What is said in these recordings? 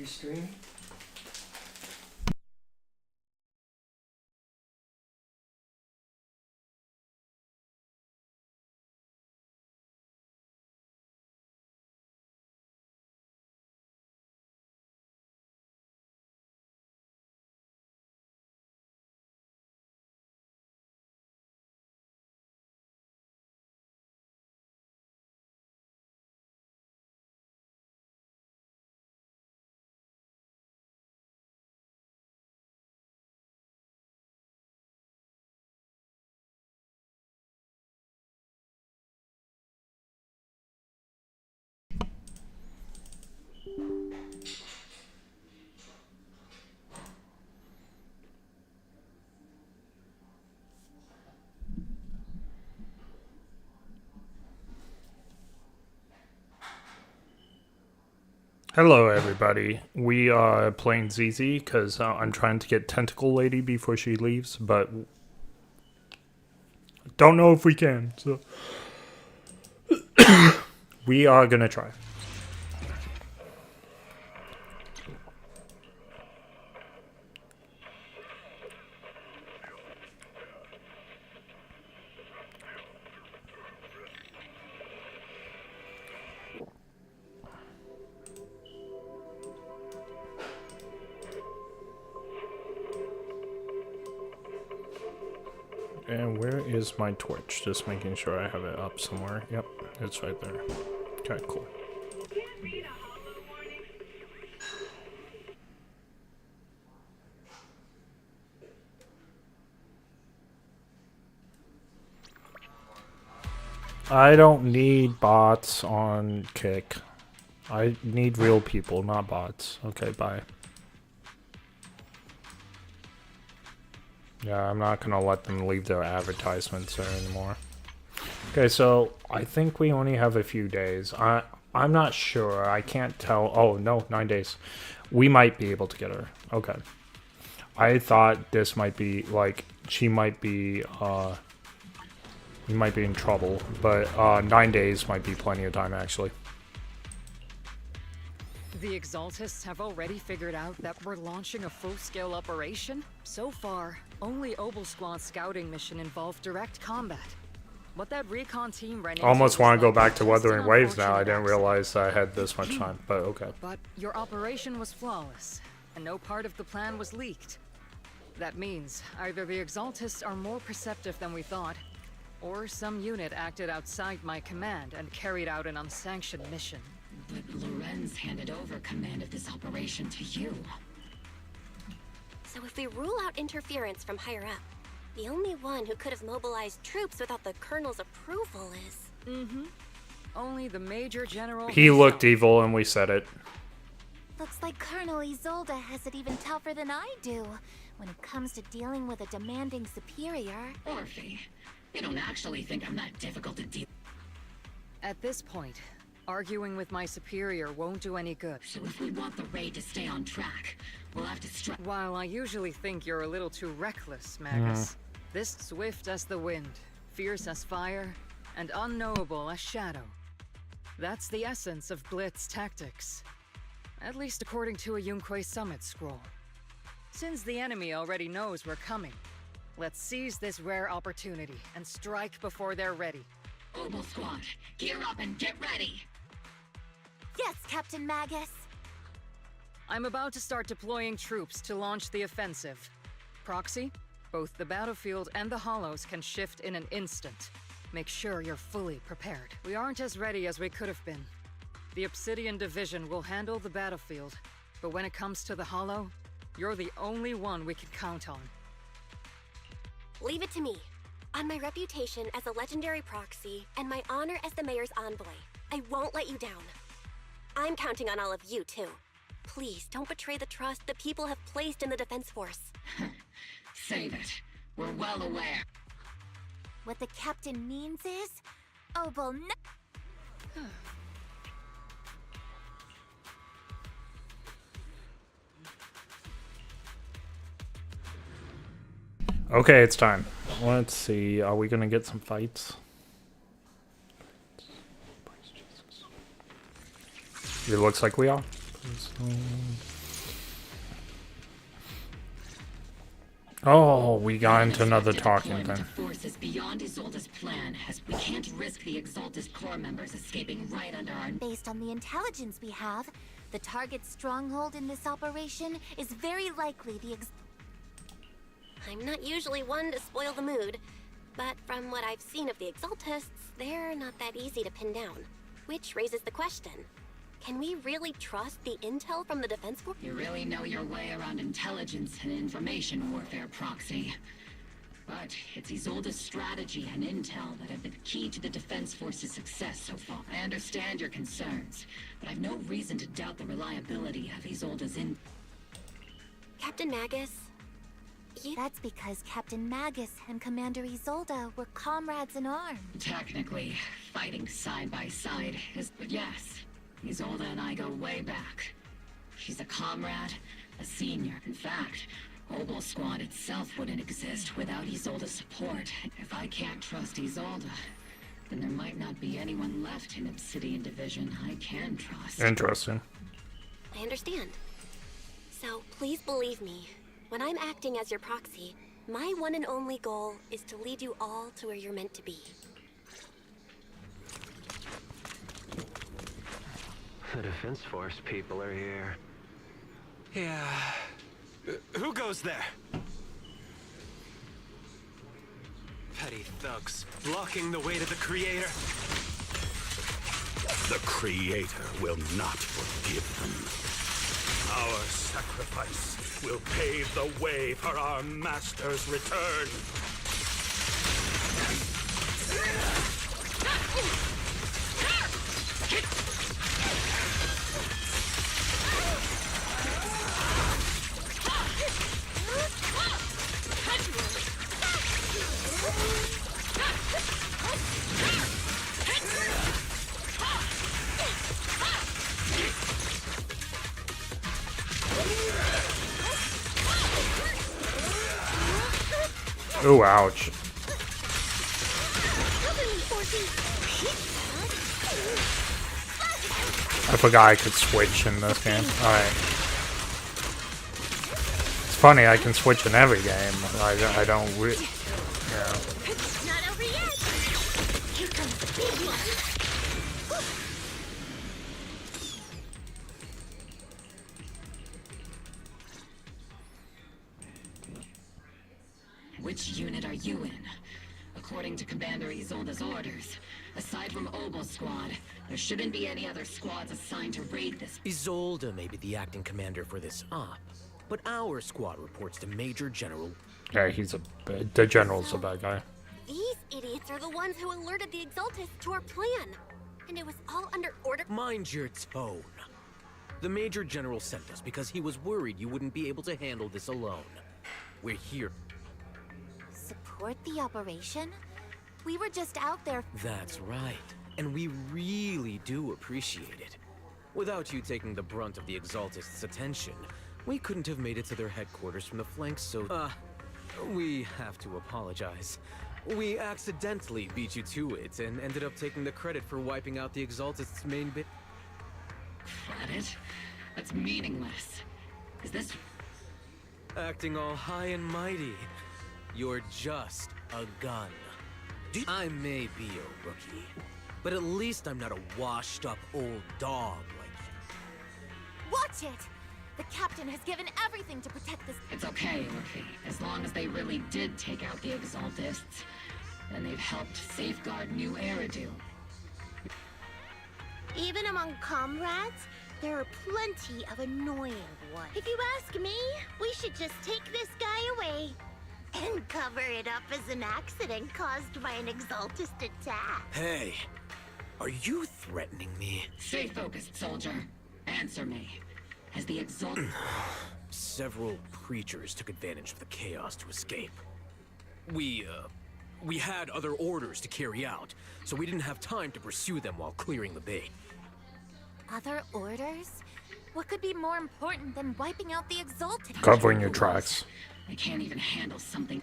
your stream? Hello, everybody. We are playing ZZ because I'm trying to get Tentacle Lady before she leaves, but don't know if we can. So we are gonna try. And where is my Twitch? Just making sure I have it up somewhere. Yep, it's right there. Okay, cool. I don't need bots on Kick. I need real people, not bots. Okay, bye. Yeah, I'm not gonna let them leave their advertisements there anymore. Okay, so I think we only have a few days. I'm not sure. I can't tell. Oh, no, 9 days. We might be able to get her. Okay. I thought this might be, like, she might be, you might be in trouble. But 9 days might be plenty of time, actually. The Exaltists have already figured out that we're launching a full-scale operation? So far, only Obel Squad's scouting mission involved direct combat. What that recon team ran into Almost want to go like back to just Wuthering an Waves now. I unfortunate didn't accident. realize I had this much time, but okay. But your operation was flawless, and no part of the plan was leaked. That means either the Exaltists are more perceptive than we thought, or some unit acted outside my command and carried out an unsanctioned mission. But Lorenz handed over command of this operation to you. So if we rule out interference from higher up, the only one who could have mobilized troops without the Colonel's approval is... Only the Major General He himself. looked evil and we said it. Looks like Colonel Isolde has it even tougher than I do when it comes to dealing with a demanding superior. Orphe, you don't actually think I'm that difficult to deal. At this point, arguing with my superior won't do any good. So if we want the raid to stay on track, we'll have to strike. While I usually think you're a little too reckless, Magus, this swift as the wind, fierce as fire, and unknowable as shadow. That's the essence of Blitz tactics. At least according to a Yunque Summit scroll. Since the enemy already knows we're coming, let's seize this rare opportunity and strike before they're ready. Obel Squad, gear up and get ready! Yes, Captain Magus. I'm about to start deploying troops to launch the offensive. Proxy, both the battlefield and the hollows can shift in an instant. Make sure you're fully prepared. We aren't as ready as we could have been. The Obsidian Division will handle the battlefield, but when it comes to the hollow, you're the only one we can count on. Leave it to me. On my reputation as a legendary proxy and my honor as the mayor's envoy, I won't let you down. I'm counting on all of you, too. Please, don't betray the trust the people have placed in the Defense Force. Save it. We're well aware. What the captain means is... Obel no... Okay, it's time. Let's see. Are we gonna get some fights? It looks like we are. Oh, we got into another Unexpected talking deployment thing. of forces beyond Isolde's plan, as we can't risk the Exalted core members escaping right under our... Based on the intelligence we have, the target's stronghold in this operation is very likely the I'm not usually one to spoil the mood, but from what I've seen of the Exaltists, they're not that easy to pin down. Which raises the question, can we really trust the intel from the Defense Force? You really know your way around intelligence and information warfare, Proxy. But it's Isolde's strategy and intel that have been key to the Defense Force's success so far. I understand your concerns, but I've no reason to doubt the reliability of Isolde's Captain Magus, That's because Captain Magus and Commander Isolde were comrades in arms. Technically, fighting side by side is... But yes, Isolde and I go way back. She's a comrade, a senior. In fact, Obel Squad itself wouldn't exist without Isolde's support. If I can't trust Isolde, then there might not be anyone left in Obsidian Division I can trust. Interesting. I understand. So please believe me, when I'm acting as your proxy, my one and only goal is to lead you all to where you're meant to be. The Defense Force people are here. Yeah. Who goes there? Petty thugs, blocking the way to the Creator. The Creator will not forgive them. Our sacrifice will pave the way for our Master's return. Ooh, ouch. I forgot I could switch in this game. Alright. It's funny, I can switch in every game. I don't yeah. Not over yet. Here comes the big one. Which unit are you in? According to Commander Isolde's orders, aside from Obel Squad, there shouldn't be any other squads assigned to raid this. Isolde may be the acting commander for this op, but our squad reports to Major General... Yeah, the general's a bad guy. These idiots are the ones who alerted the Exaltists to our plan. And it was all under order. Mind your tone. The Major General sent us because he was worried you wouldn't be able to handle this alone. We're here. Support the operation? We were just out there. That's right. And we really do appreciate it. Without you taking the brunt of the Exaltists' attention, we couldn't have made it to their headquarters from the flanks, so... we have to apologize. We accidentally beat you to it and ended up taking the credit for wiping out the Exaltists' main bit. Credit? That's meaningless. Is this... Acting all high and mighty. You're just a gun. I may be a rookie, but at least I'm not a washed-up old dog like you. Watch it! The captain has given everything to protect this. It's okay, Luffy. As long as they really did take out the Exaltists, then they've helped safeguard New Eridu. Even among comrades, there are plenty of annoying ones. If you ask me, we should just take this guy away and cover it up as an accident caused by an Exaltist attack. Hey, are you threatening me? Stay focused, soldier. Answer me. Has the Several creatures took advantage of the chaos to escape. We had other orders to carry out, so we didn't have time to pursue them while clearing the bait. Other orders? What could be more important than wiping out the Exalted? Covering your tracks. They can't even handle something.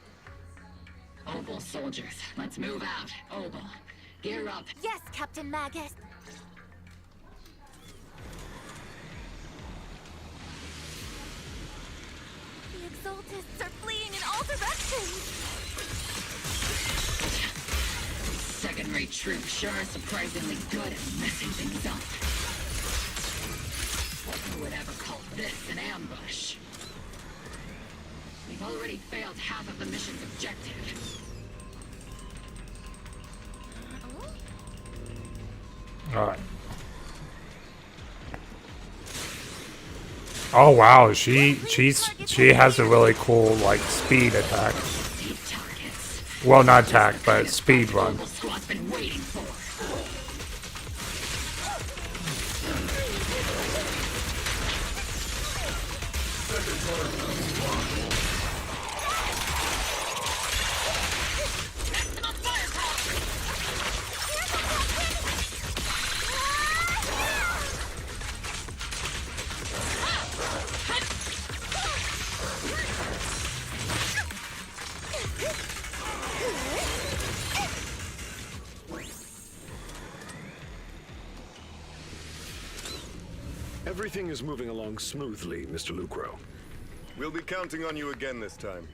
Obel soldiers, let's move out. Obel, gear up. Yes, Captain Magus. The Exaltists are fleeing in all directions! Second-rate troops sure are surprisingly good at messing things up. Who would ever call this an ambush? We've already failed half of the mission's objective. Alright. Oh wow, she has a really cool like speed attack. Well, not attack, but speed run. Squad's been waiting for. Everything is moving along smoothly, Mr. Lucro. We'll be counting on you again this time.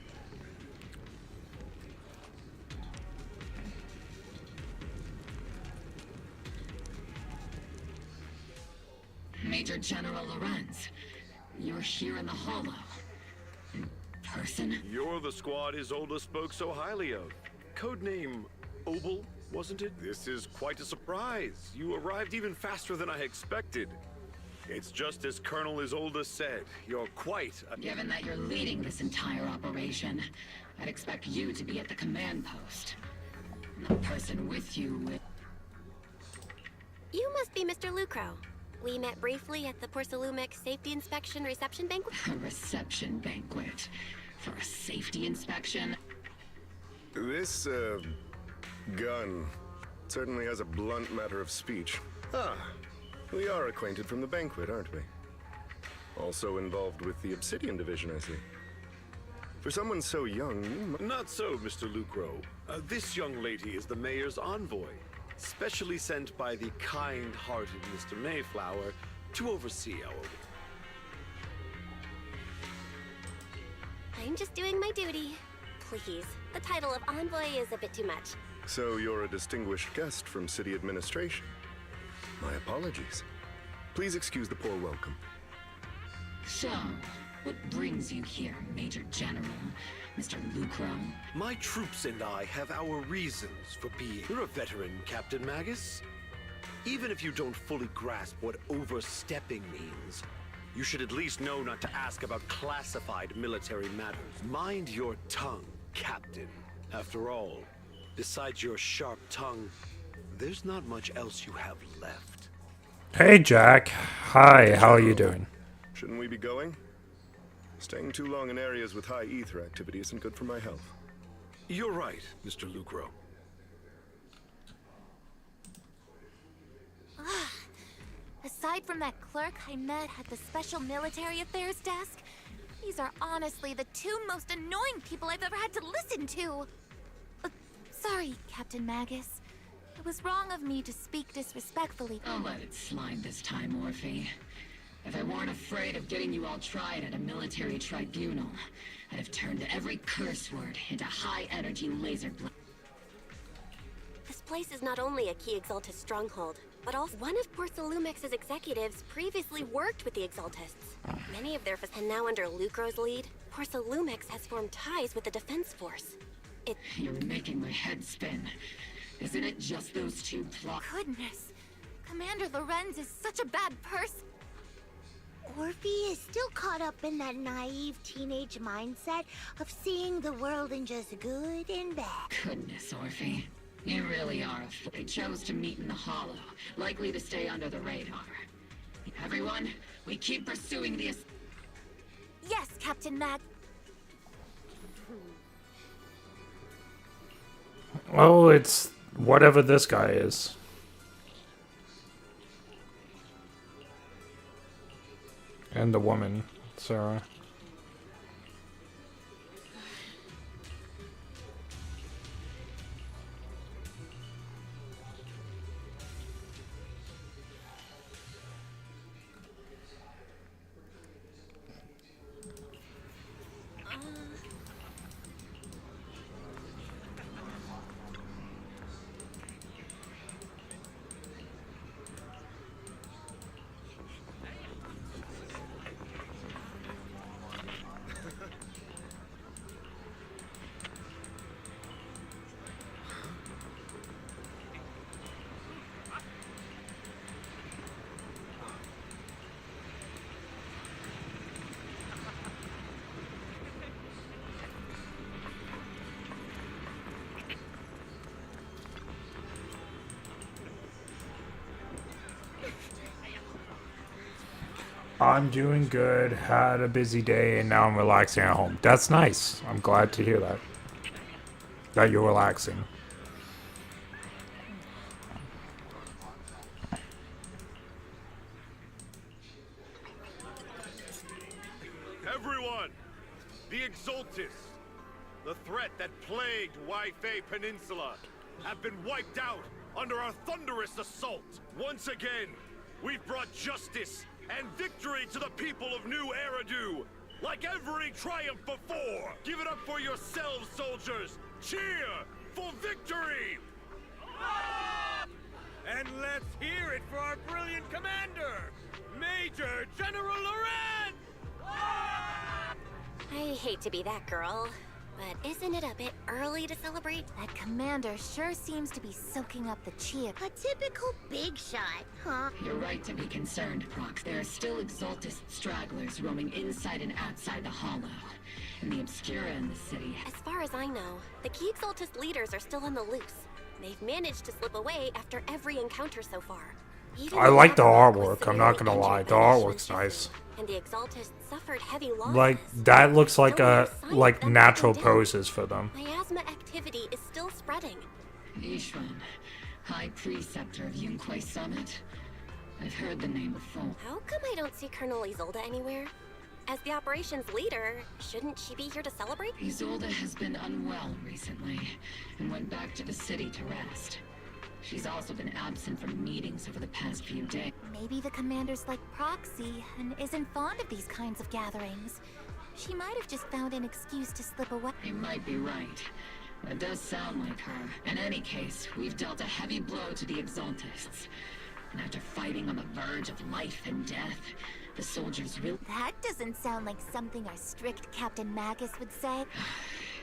Major General Lorenz, you're here in the Hollow. In person? You're the squad Isolde spoke so highly of. Codename Obel, wasn't it? This is quite a surprise. You arrived even faster than I expected. It's just as Colonel Isolde said. You're quite a... Given that you're leading this entire operation, I'd expect you to be at the command post. And the person with you with... You must be Mr. Lucro. We met briefly at the Porcelumic Safety Inspection Reception Banquet. A reception banquet? For a safety inspection? This, gun certainly has a blunt matter of speech. Ah, we are acquainted from the banquet, aren't we? Also involved with the Obsidian Division, I see. For someone so young, you Not so, Mr. Lucro. This young lady is the mayor's envoy, specially sent by the kind-hearted Mr. Mayflower to oversee our... I'm just doing my duty. Please, the title of envoy is a bit too much. So you're a distinguished guest from city administration. My apologies. Please excuse the poor welcome. So, what brings you here, Major General, Mr. Lucro? My troops and I have our reasons for being. You're a veteran, Captain Magus. Even if you don't fully grasp what overstepping means, you should at least know not to ask about classified military matters. Mind your tongue, Captain. After all, besides your sharp tongue, there's not much else you have left. Hey Jack. Hi, how are you doing? Shouldn't we be going? Staying too long in areas with high ether activity isn't good for my health. You're right, Mr. Lucro. Aside from that clerk I met at the Special Military Affairs desk, these are honestly the two most annoying people I've ever had to listen to. Sorry, Captain Magus. It was wrong of me to speak disrespectfully. I'll let it slide this time, Orphe. If I weren't afraid of getting you all tried at a military tribunal, I'd have turned every curse word into high-energy laser blast. This place is not only a key Exaltist stronghold, but also one of Porcelumix's executives previously worked with the Exaltists. Many of their and now under Lucro's lead, Porcelumix has formed ties with the defense force. You're making my head spin. Isn't it just those two plot? Goodness, Commander Lorenz is such a bad person. Orphe is still caught up in that naive teenage mindset of seeing the world in just good and bad. Goodness, Orphe. You really are a fool. They chose to meet in the Hollow, likely to stay under the radar. Everyone, we keep pursuing the... Yes, Captain Mag. Oh, it's whatever this guy is. And the woman, Sarah. I'm doing good. Had a busy day, and now I'm relaxing at home. That's nice. I'm glad to hear that. That you're relaxing. Everyone! The Exaltis, the threat that plagued Waifei Peninsula, have been wiped out under our thunderous assault. Once again, we've brought justice and victory to the people of New Eridu, like every triumph before. Give it up for yourselves, soldiers. Cheer for victory! And let's hear it for our brilliant commander, Major General Loren! I hate to be that girl, but isn't it a bit early to celebrate? That commander sure seems to be soaking up the chi. A typical big shot, huh? You're right to be concerned, Prox. There are still Exaltist stragglers roaming inside and outside the Hollow, and the Obscura in the city. As far as I know, the key Exaltist leaders are still on the loose. They've managed to slip away after every encounter so far. I like the artwork, I'm not gonna lie. The artwork's nice. And the Exaltists suffered heavy losses. Like, that looks like natural poses for them. Miasma activity is still spreading. Ishvan, High Preceptor of Yunquay Summit. I've heard the name before. How come I don't see Colonel Isolde anywhere? As the operations leader, shouldn't she be here to celebrate? Isolde has been unwell recently, and went back to the city to rest. She's also been absent from meetings over the past few days. Maybe the commander's like Proxy and isn't fond of these kinds of gatherings. She might have just found an excuse to slip away. You might be right. That does sound like her. In any case, we've dealt a heavy blow to the Exaltists. And after fighting on the verge of life and death, the soldiers really... That doesn't sound like something our strict Captain Magus would say.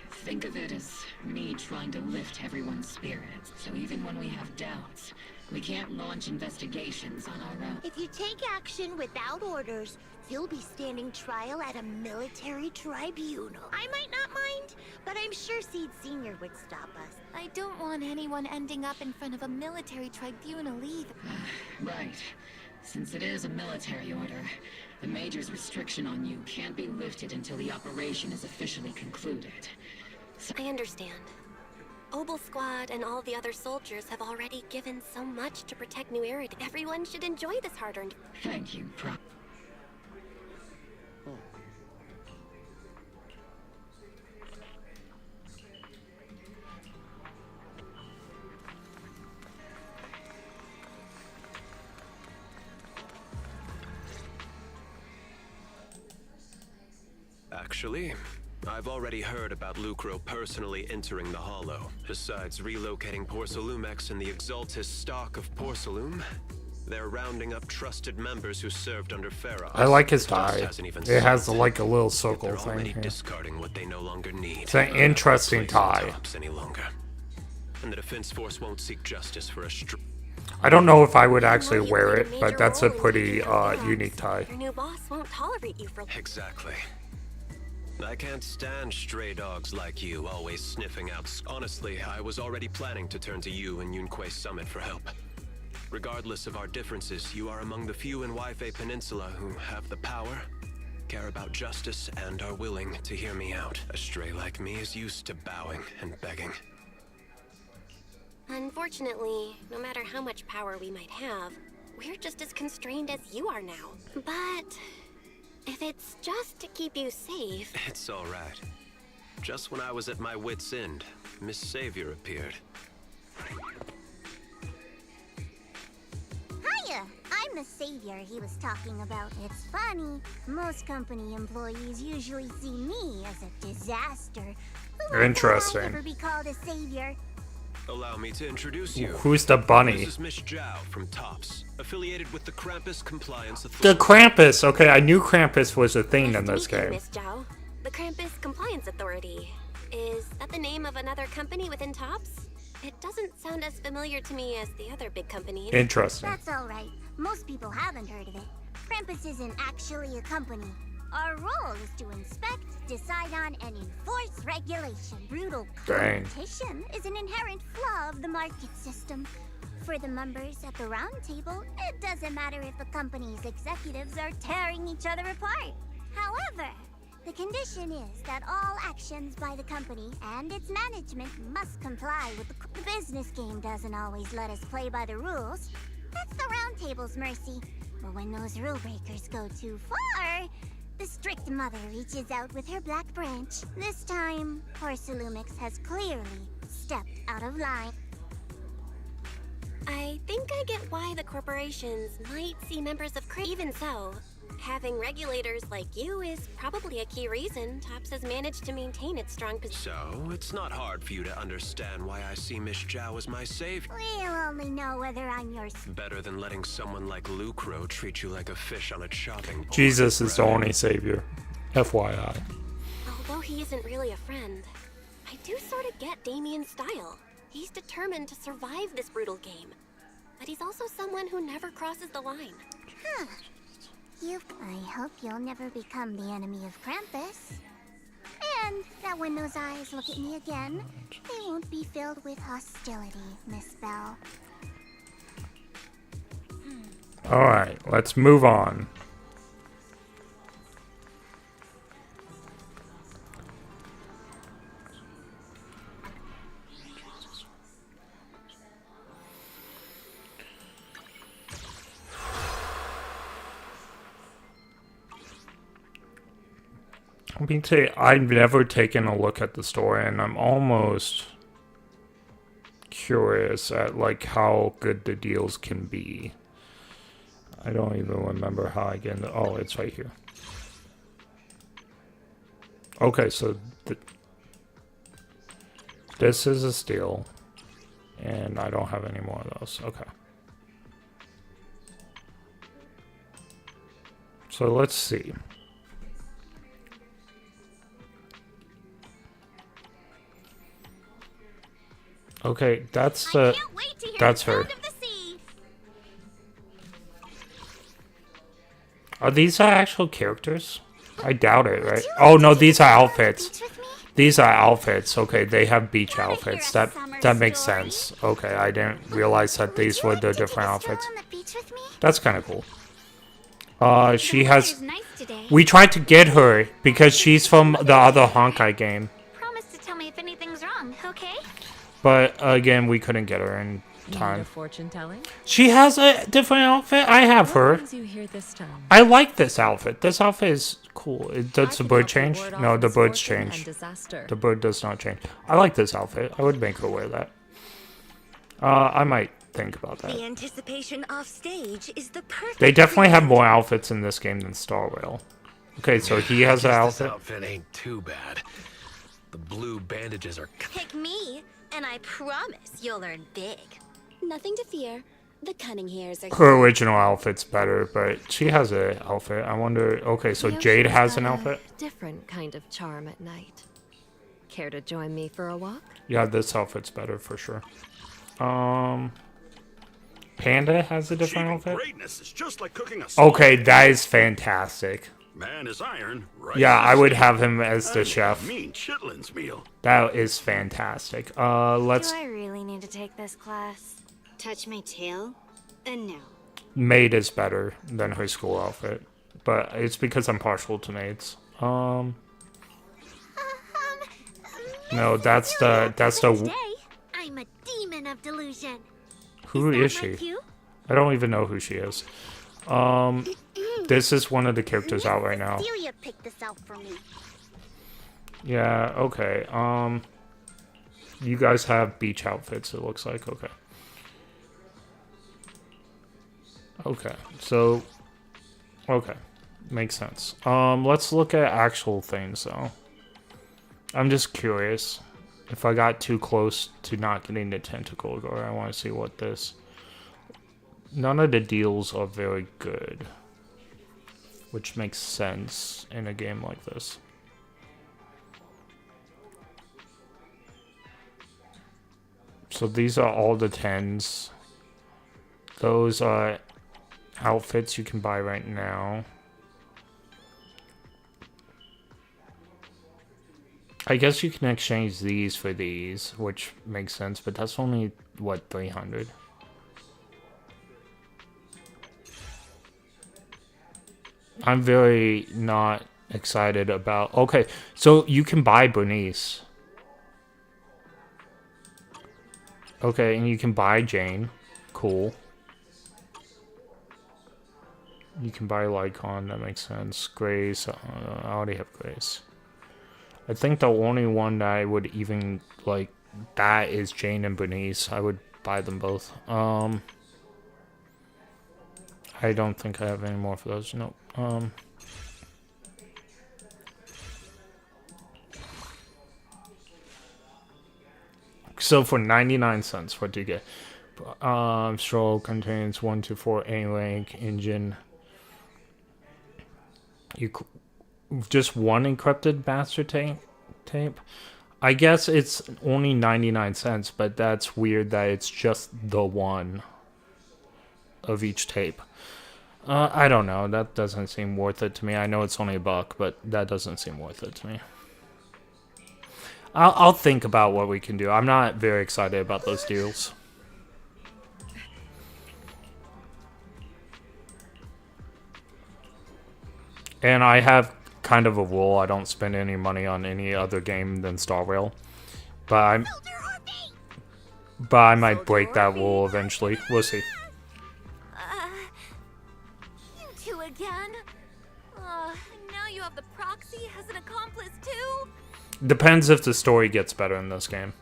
Think of it as me trying to lift everyone's spirits. So even when we have doubts, we can't launch investigations on our own. If you take action without orders, you'll be standing trial at a military tribunal. I might not mind, but I'm sure Seed Senior would stop us. I don't want anyone ending up in front of a military tribunal either. Right. Since it is a military order, the Major's restriction on you can't be lifted until the operation is officially concluded. So I understand. Obel Squad and all the other soldiers have already given so much to protect New Eridu. Everyone should enjoy this hard-earned... Thank you, Prox. Actually, I've already heard about Lucro personally entering the Hollow. Besides relocating Porcelumex and the Exaltis stock of Porcelume, they're rounding up trusted members who served under Pharaoh. I like his tie. It has like a little circle thing here. Discarding what they no longer need. It's an interesting tie. Any longer. And the defense force won't seek justice for a I don't know if I would actually wear it, but that's a pretty unique tie. Your new boss won't tolerate you for... Exactly. I can't stand stray dogs like you, always sniffing out. Honestly, I was already planning to turn to you and Yunquay Summit for help. Regardless of our differences, you are among the few in Waifei Peninsula who have the power, care about justice, and are willing to hear me out. A stray like me is used to bowing and begging. Unfortunately, no matter how much power we might have, we're just as constrained as you are now. But... if it's just to keep you safe... It's all right. Just when I was at my wit's end, Miss Savior appeared. Hiya! I'm the savior he was talking about. It's funny. Most company employees usually see me as a disaster. Interesting. I'll never be called a savior. Allow me to introduce you. Who's the bunny? This is Miss Zhao from TOPS, affiliated with the Krampus Compliance The Authority. Krampus! Okay, I knew Krampus was a thing in this game. Miss Zhao, the Krampus Compliance Authority. Is that the name of another company within TOPS? It doesn't sound as familiar to me as the other big companies. Interesting. That's alright. Most people haven't heard of it. Krampus isn't actually a company. Our role is to inspect, decide on, and enforce regulation. Brutal competition is an inherent flaw of the market system. For the members at the round table, it doesn't matter if the company's executives are tearing each other apart. However, the condition is that all actions by the company and its management must comply with the business game doesn't always let us play by the rules. That's the round table's mercy. But when those rule breakers go too far, the strict mother reaches out with her black branch. This time, Porcelumix has clearly stepped out of line. I think I get why the corporations might see members of Even so, having regulators like you is probably a key reason Tops has managed to maintain its strong position. So, it's not hard for you to understand why I see Miss Zhao as my savior. We'll only know whether I'm yours. Better than letting someone like Lucro treat you like a fish on a chopping board. Jesus is the only savior. FYI. Although he isn't really a friend, I do sort of get Damien's style. He's determined to survive this brutal game. But he's also someone who never crosses the line. Huh. I hope you'll never become the enemy of Krampus. And that when those eyes look at me again, they won't be filled with hostility, Miss Bell. Alright, let's move on. I mean, I've never taken a look at the story, and I'm almost curious at like how good the deals can be. I don't even remember how I get into. Oh, it's right here. Okay, so this is a steal, and I don't have any more of those. Okay. So let's see. Okay, that's her. Are these actual characters? I doubt it, right? Oh no, these are outfits. These are outfits. Okay, they have beach outfits. That makes sense. Okay, I didn't realize that these were the different outfits. That's kind of cool. She has. We tried to get her because she's from the other Honkai game. Promise to tell me if anything's wrong, okay? But again, we couldn't get her in time. Fortune telling? She has a different outfit. I have her. You hear this time? I like this outfit. This outfit is cool. Does the bird change? No, the birds change. The bird does not change. I like this outfit. I would make her wear that. I might think about that. The anticipation off stage is the perfect. They definitely have more outfits in this game than Starrail. Okay, so he has an outfit. This outfit ain't too bad. The blue bandages are. Pick me, and I promise you'll earn big. Nothing to fear. The cunning hairs are. Her original outfit's better, but she has an outfit. I wonder. Okay, so Jade has an outfit. Different kind of charm at night. Care to join me for a walk? Yeah, this outfit's better for sure. Panda has a different outfit. Greatness is just like cooking a Okay, that is fantastic. Man is iron. Right, yeah, I would have him as the chef. Mean chitlins meal. That is fantastic. Let's. Do I really need to take this class? Touch my tail? No. Maid is better than her school outfit, but it's because I'm partial to maids. No, that's the. I'm a demon of delusion. Who is she? I don't even know who she is. This is one of the characters out right now. Celia picked this out for me. Yeah, okay. You guys have beach outfits, it looks like. Okay. Okay, so... Okay, makes sense. Let's look at actual things, though. I'm just curious. If I got too close to not getting the tentacle gore, I want to see what this... None of the deals are very good. Which makes sense in a game like this. So these are all the 10s. Those are outfits you can buy right now. I guess you can exchange these for these, which makes sense, but that's only, what, 300? I'm very not excited about... Okay, so you can buy Bernice. Okay, and you can buy Jane. Cool. You can buy Lycon, that makes sense. Grace, I already have Grace. I think the only one that I would even, like, that is Jane and Bernice. I would buy them both. I don't think I have any more for those. Nope. So for 99 cents, what do you get? Stroll contains 1 to 4 A-rank engine. Just one encrypted master tape. I guess it's only 99 cents, but that's weird that it's just the one of each tape. I don't know. That doesn't seem worth it to me. I know it's only $1, but that doesn't seem worth it to me. I'll think about what we can do. I'm not very excited about those deals. And I have kind of a rule. I don't spend any money on any other game than Starrail. But I might break that rule eventually. We'll see. You two again? Now you have the proxy as an accomplice too? Depends if the story gets better in this game.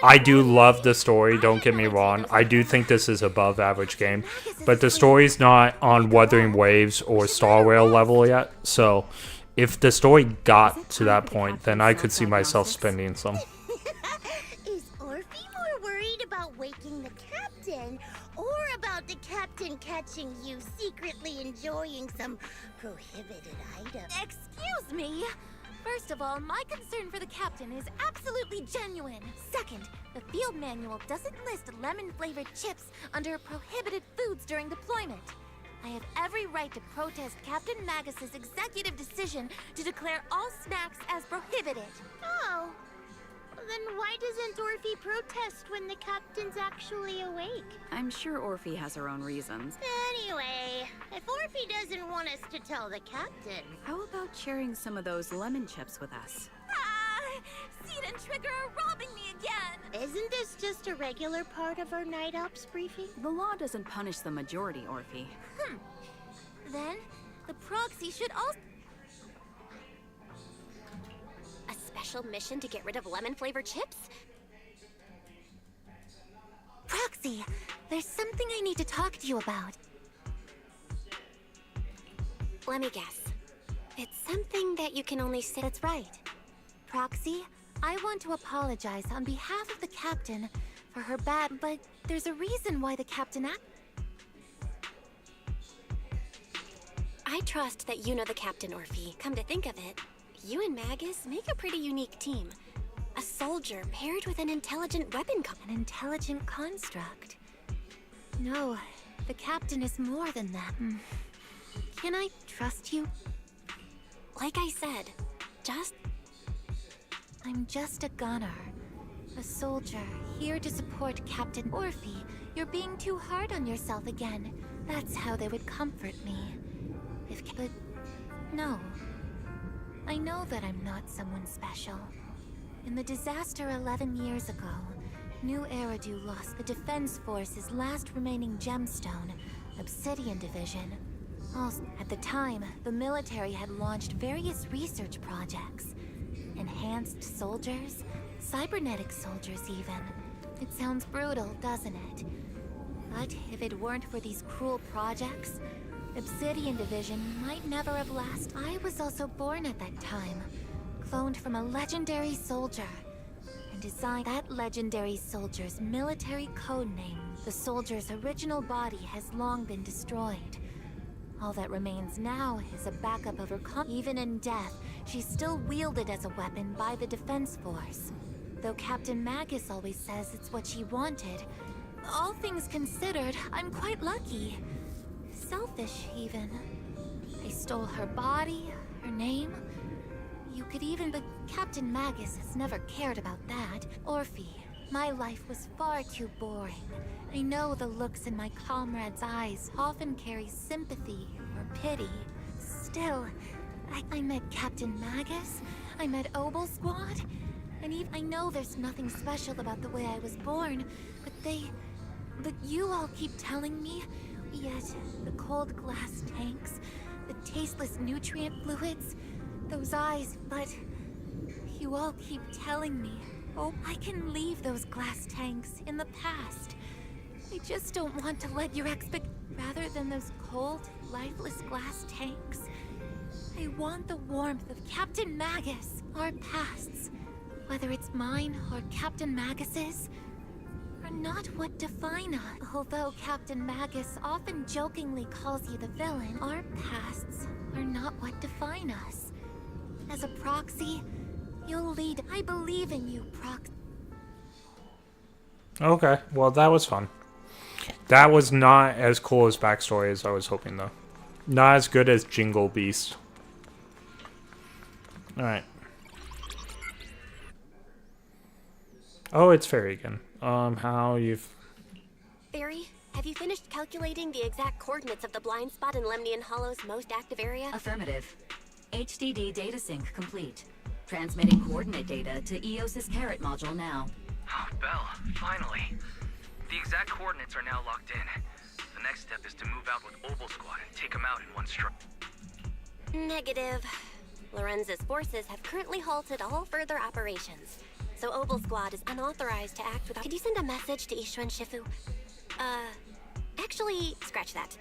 I do love the story, don't get me wrong. I do think this is above average game. But the story's not on Wuthering Waves or Starrail level yet. So if the story got to that point, then I could see myself spending some. Is Orphe more worried about waking the captain or about the captain catching you secretly enjoying some prohibited item? Excuse me! First of all, my concern for the captain is absolutely genuine. Second, the field manual doesn't list lemon-flavored chips under prohibited foods during deployment. I have every right to protest Captain Magus's executive decision to declare all snacks as prohibited. Oh, then why doesn't Orphe protest when the captain's actually awake? I'm sure Orphe has her own reasons. Anyway, if Orphe doesn't want us to tell the captain... How about sharing some of those lemon chips with us? Seed and Trigger are robbing me again! Isn't this just a regular part of our night ops briefing? The law doesn't punish the majority, Orphe. Then, the proxy should also... A special mission to get rid of lemon-flavored chips? Proxy, there's something I need to talk to you about. Let me guess. It's something that you can only say. That's right. Proxy, I want to apologize on behalf of the captain for her bad, but there's a reason why the captain I trust that you know the captain, Orphe. Come to think of it, you and Magus make a pretty unique team. A soldier paired with an intelligent weapon An intelligent construct. No, the captain is more than that. Can I trust you? Like I said, I'm just a gunner. A soldier, here to support Captain Orphe. You're being too hard on yourself again. That's how they would comfort me. But no. I know that I'm not someone special. In the disaster 11 years ago, New Eridu lost the Defense Force's last remaining gemstone, Obsidian Division. Also, at the time, the military had launched various research projects. Enhanced soldiers, cybernetic soldiers even. It sounds brutal, doesn't it? But if it weren't for these cruel projects, Obsidian Division might never have lasted. I was also born at that time, cloned from a legendary soldier, and designed that legendary soldier's military codename. The soldier's original body has long been destroyed. All that remains now is a backup of her Even in death, she's still wielded as a weapon by the Defense Force. Though Captain Magus always says it's what she wanted, all things considered, I'm quite lucky. Selfish, even. I stole her body, her name. You could even... But Captain Magus has never cared about that. Orphe, my life was far too boring. I know the looks in my comrades' eyes often carry sympathy or pity. still, I met Captain Magus, I met Obel Squad, and I know there's nothing special about the way I was born, but you all keep telling me, yet the cold glass tanks, the tasteless nutrient fluids, those eyes, but you all keep telling me, oh, I can leave those glass tanks in the past. I just don't want to let your rather than those cold, lifeless glass tanks. I want the warmth of Captain Magus. Our pasts, whether it's mine or Captain Magus's, are not what define us. Although Captain Magus often jokingly calls you the villain, our pasts are not what define us. As a proxy, you'll lead. I believe in you, proxy. Okay, well that was fun. That was not as cool as backstory as I was hoping, though. Not as good as Jingle Beast. Alright. Oh, it's Fairy again. How you've... Fairy, have you finished calculating the exact coordinates of the blind spot in Lemnian Hollow's most active area? Affirmative. HDD data sync complete. Transmitting coordinate data to EOS's Carrot module now. Oh, Belle, finally. The exact coordinates are now locked in. The next step is to move out with Obel Squad and take them out in one stroke. Negative. Lorenz's forces have currently halted all further operations, so Obel Squad is unauthorized to act without... Could you send a message to Ishu and Shifu? Actually, scratch that.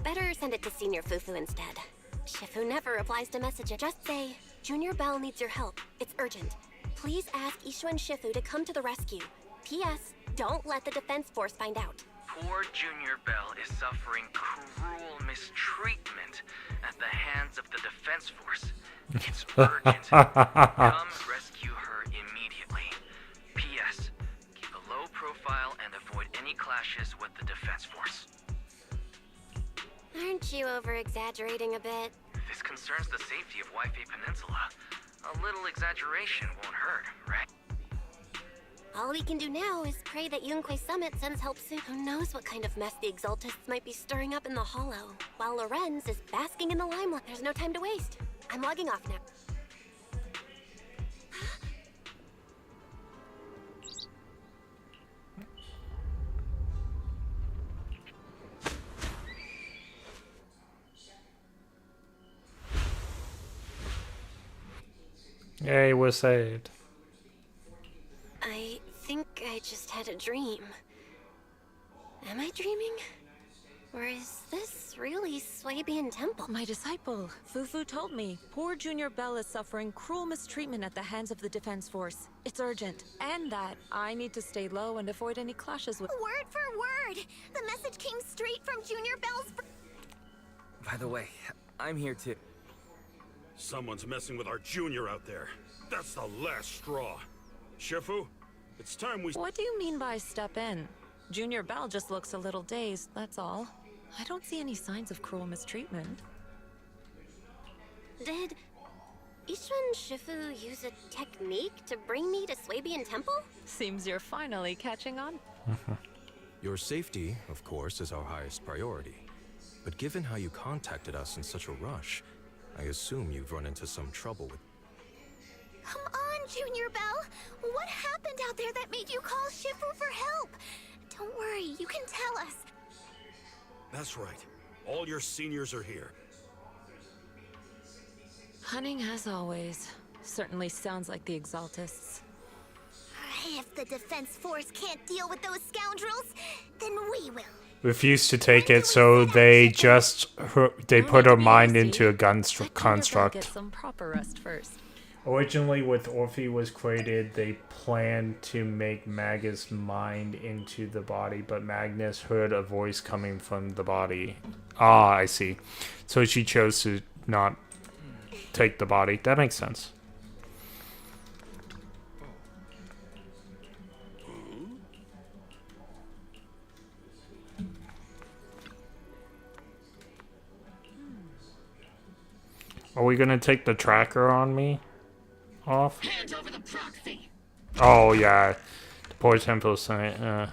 Better send it to Senior Fufu instead. Shifu never replies to messages. Just say, Junior Bell needs your help. It's urgent. Please ask Ishu and Shifu to come to the rescue. P.S. Don't let the defense force find out. Poor Junior Bell is suffering cruel mistreatment at the hands of the defense force. It's urgent. Come rescue her immediately. P.S. Keep a low profile and avoid any clashes with the defense force. Aren't you over-exaggerating a bit? This concerns the safety of Waifei Peninsula. A little exaggeration won't hurt, right? All we can do now is pray that Yunquei Summit sends help soon. Who knows what kind of mess the Exaltists might be stirring up in the Hollow, while Lorenz is basking in the limelight. There's no time to waste. I'm logging off now. Yay, we're saved. I think I just had a dream. Am I dreaming? Or is this really Swabian Temple? My disciple, Fufu told me, poor Junior Bell is suffering cruel mistreatment at the hands of the defense force. It's urgent, and that I need to stay low and avoid any clashes with— Word for word! The message came straight from Junior Bell's— By the way, I'm here too. Someone's messing with our junior out there. That's the last straw. Shifu, it's time we— What do you mean by step in? Junior Bell just looks a little dazed, that's all. I don't see any signs of cruel mistreatment. Did Ishu and Shifu use a technique to bring me to Swabian Temple? Seems you're finally catching on. Your safety, of course, is our highest priority. But given how you contacted us in such a rush, I assume you've run into some trouble with— Come on, Junior Bell! What happened out there that made you call Shifu for help? Don't worry, you can tell us. That's right. All your seniors are here. Cunning as always. Certainly sounds like the Exaltists. If the defense force can't deal with those scoundrels, then we will. Refused to take it, so they just put her mind into a construct. Get some proper rest first. Originally, when Orphe was created, they planned to make Magus' mind into the body, but Magnus heard a voice coming from the body. Ah, I see. So she chose to not take the body. That makes sense. Are we gonna take the tracker on me off? Hand over the proxy. Oh yeah, the poor temple site. I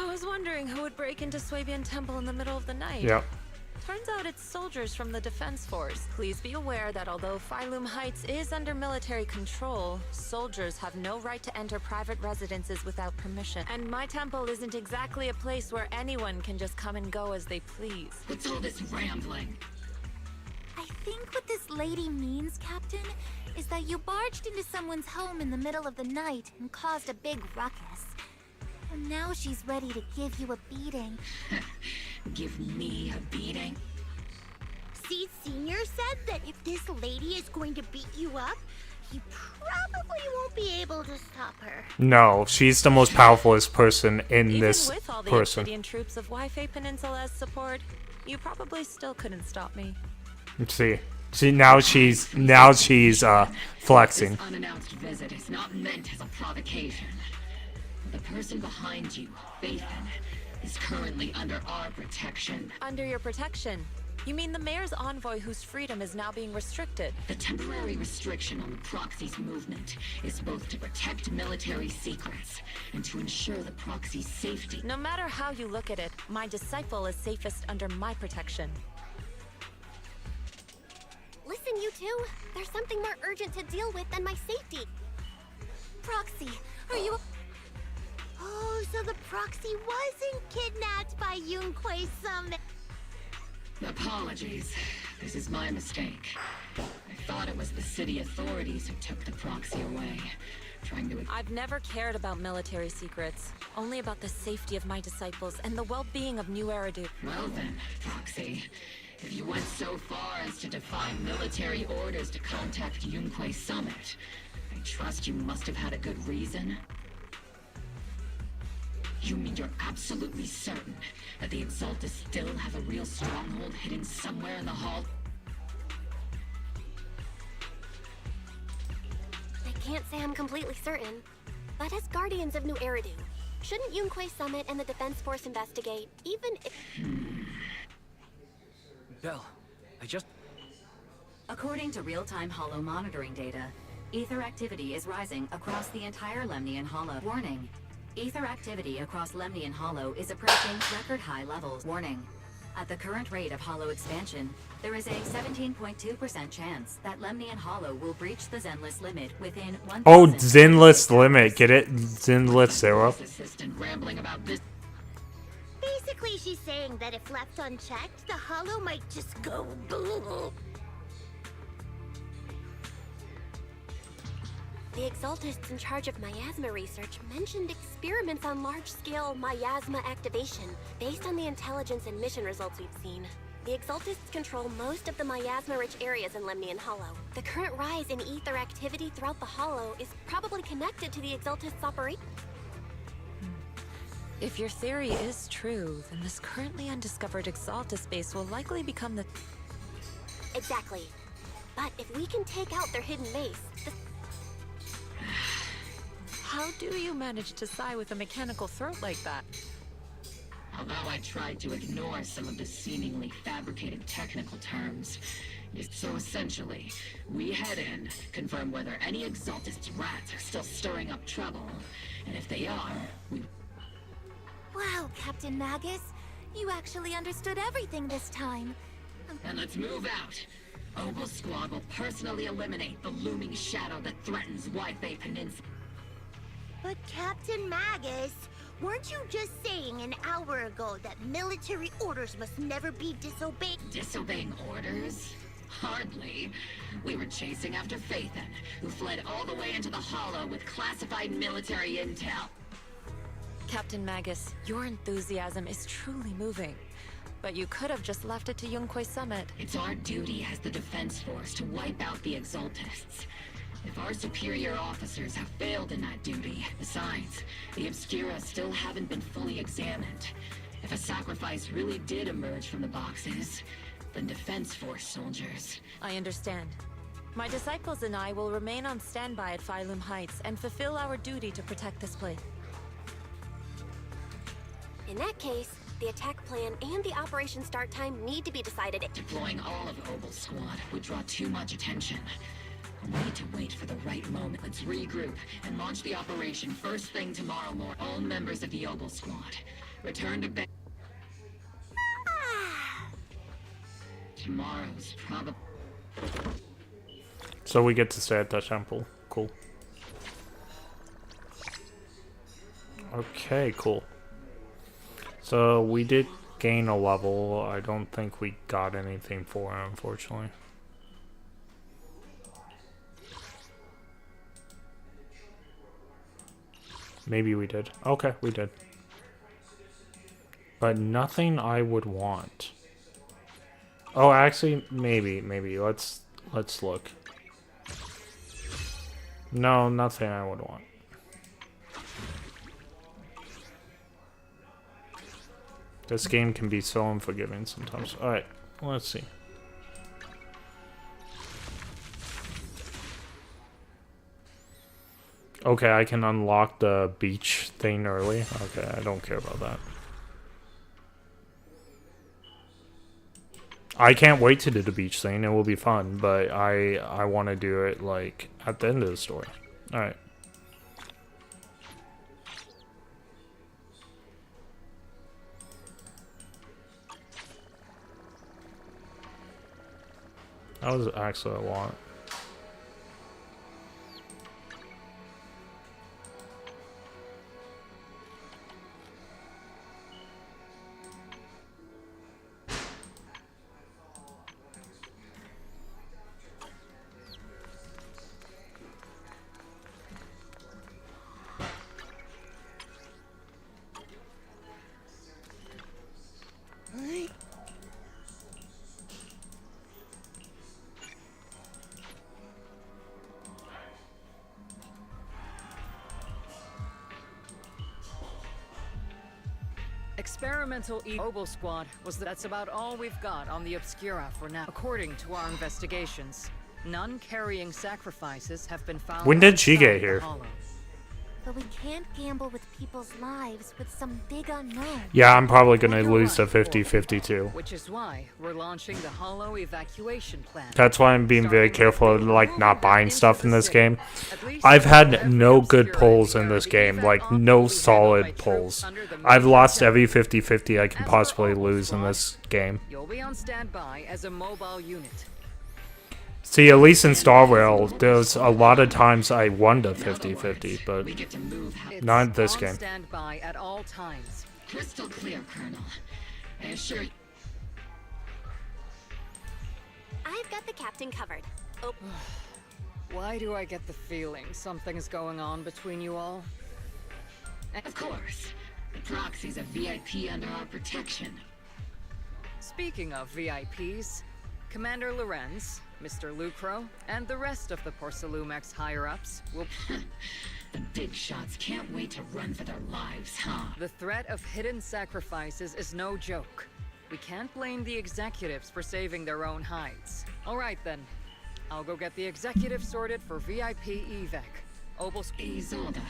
was wondering who would break into Swabian Temple in the middle of the night. Yep. Turns out it's soldiers from the Defense Force. Please be aware that although Phylum Heights is under military control, soldiers have no right to enter private residences without permission. And my temple isn't exactly a place where anyone can just come and go as they please. What's all this rambling? I think what this lady means, Captain, is that you barged into someone's home in the middle of the night and caused a big ruckus. And now she's ready to give you a beating. Give me a beating? See, Senior said that if this lady is going to beat you up, you probably won't be able to stop her. No, she's the most powerfulest person in this Even with all the person. Obsidian troops of Wi-Fi Peninsula as support, you probably still couldn't stop me. See, now she's flexing. This unannounced visit is not meant as a provocation. The person behind you, Bathan, is currently under our protection. Under your protection? You mean the mayor's envoy whose freedom is now being restricted? The temporary restriction on the proxy's movement is both to protect military secrets and to ensure the proxy's safety. No matter how you look at it, my disciple is safest under my protection. Listen, you two. There's something more urgent to deal with than my safety. Proxy, are you... Oh, so the proxy wasn't kidnapped by Yunque's summit. Apologies. This is my mistake. I thought it was the city authorities who took the proxy away, trying to... I've never cared about military secrets, only about the safety of my disciples and the well-being of New Eridu. Well then, Proxy, if you went so far as to defy military orders to contact Yunque's summit, I trust you must have had a good reason. You mean you're absolutely certain that the Exaltus still have a real stronghold hidden somewhere in the hall? I can't say I'm completely certain, but as guardians of New Eridu, shouldn't Yunque Summit and the Defense Force investigate, even if... Belle, I just... According to real-time Hollow monitoring data, ether activity is rising across the entire Lemnian Hollow. Warning. Ether activity across Lemnian Hollow is approaching record-high levels. Warning. At the current rate of Hollow expansion, there is a 17.2% chance that Lemnian Hollow will breach the Zenless limit within 1,000... Oh, Zenless limit. Get it? Zenless Zero. Assistant rambling about this. Basically, she's saying that if left unchecked, the Hollow might just go boom. The Exaltists in charge of miasma research mentioned experiments on large-scale miasma activation based on the intelligence and mission results we've seen. The Exaltists control most of the miasma-rich areas in Lemnian Hollow. The current rise in ether activity throughout the Hollow is probably connected to the Exaltists' operation. If your theory is true, then this currently undiscovered Exaltus base will likely become the... Exactly. But if we can take out their hidden base, How do you manage to sigh with a mechanical throat like that? Although I tried to ignore some of the seemingly fabricated technical terms. So essentially, we head in, confirm whether any Exaltist rats are still stirring up trouble, and if they are, we... Wow, Captain Magus. You actually understood everything this time. And let's move out. Obel Squad will personally eliminate the looming shadow that threatens Wi-Fi Peninsula. But Captain Magus, weren't you just saying an hour ago that military orders must never be disobeyed? Disobeying orders? Hardly. We were chasing after Phaethon, who fled all the way into the Hollow with classified military intel. Captain Magus, your enthusiasm is truly moving. But you could have just left it to Yunque Summit. It's our duty as the Defense Force to wipe out the Exaltists. If our superior officers have failed in that duty, besides, the Obscura still haven't been fully examined. If a sacrifice really did emerge from the boxes, then Defense Force soldiers... I understand. My disciples and I will remain on standby at Phylum Heights and fulfill our duty to protect this place. in that case, the attack plan and the operation start time need to be decided. Deploying all of Obel's squad would draw too much attention. We need to wait for the right moment. Let's regroup and launch the operation first thing tomorrow morning. All members of the Obel squad, return to bed. Tomorrow's probably... So we get to stay at the temple. Cool. Okay, cool. So we did gain a level. I don't think we got anything for it, unfortunately. Maybe we did. Okay, we did. But nothing I would want. Oh, actually, maybe. Let's look. No, nothing I would want. This game can be so unforgiving sometimes. Alright, let's see. Okay, I can unlock the beach thing early. Okay, I don't care about that. I can't wait to do the beach thing. It will be fun, but I want to do it like at the end of the story. All right. That was actually a lot. Experimental Mobile Squad that's about all we've got on the Obscura for now. According to our investigations, none carrying sacrifices have been found. When did she get here? But we can't gamble with people's lives with some big unknown. Yeah, I'm probably gonna lose the 50-50 too. Which is why we're launching the Hollow evacuation plan. That's why I'm being very careful, like not buying stuff in this game. I've had no good pulls in this game, like no solid pulls. I've lost every 50-50 I can possibly lose in this game. You'll be on standby as a mobile unit. See, at least in Starrail, there's a lot of times I won the 50-50, but not in this game. Standby at all times. Crystal clear, Colonel. I assure you. I've got the captain covered. Oh. Why do I get the feeling something's going on between you all? Of course. The proxy's a VIP under our protection. Speaking of VIPs, Commander Lorenz, Mr. Lucro, and the rest of the Porcelumex higher-ups will... The big shots can't wait to run for their lives, huh? The threat of hidden sacrifices is no joke. We can't blame the executives for saving their own hides. All right, then. I'll go get the executives sorted for VIP evac. Isolde.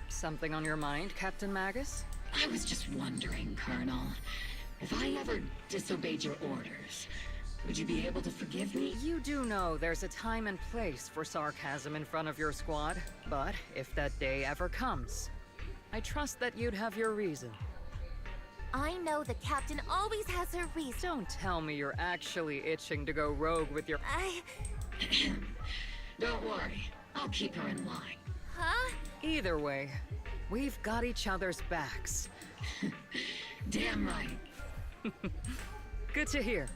Something on your mind, Captain Magus? I was just wondering, Colonel. If I ever disobeyed your orders, would you be able to forgive me? You do know there's a time and place for sarcasm in front of your squad, but if that day ever comes, I trust that you'd have your reason. I know the captain always has her reason. Don't tell me you're actually itching to go rogue with your... Don't worry, I'll keep her in line. Huh? Either way, we've got each other's backs. Damn right. Good to hear.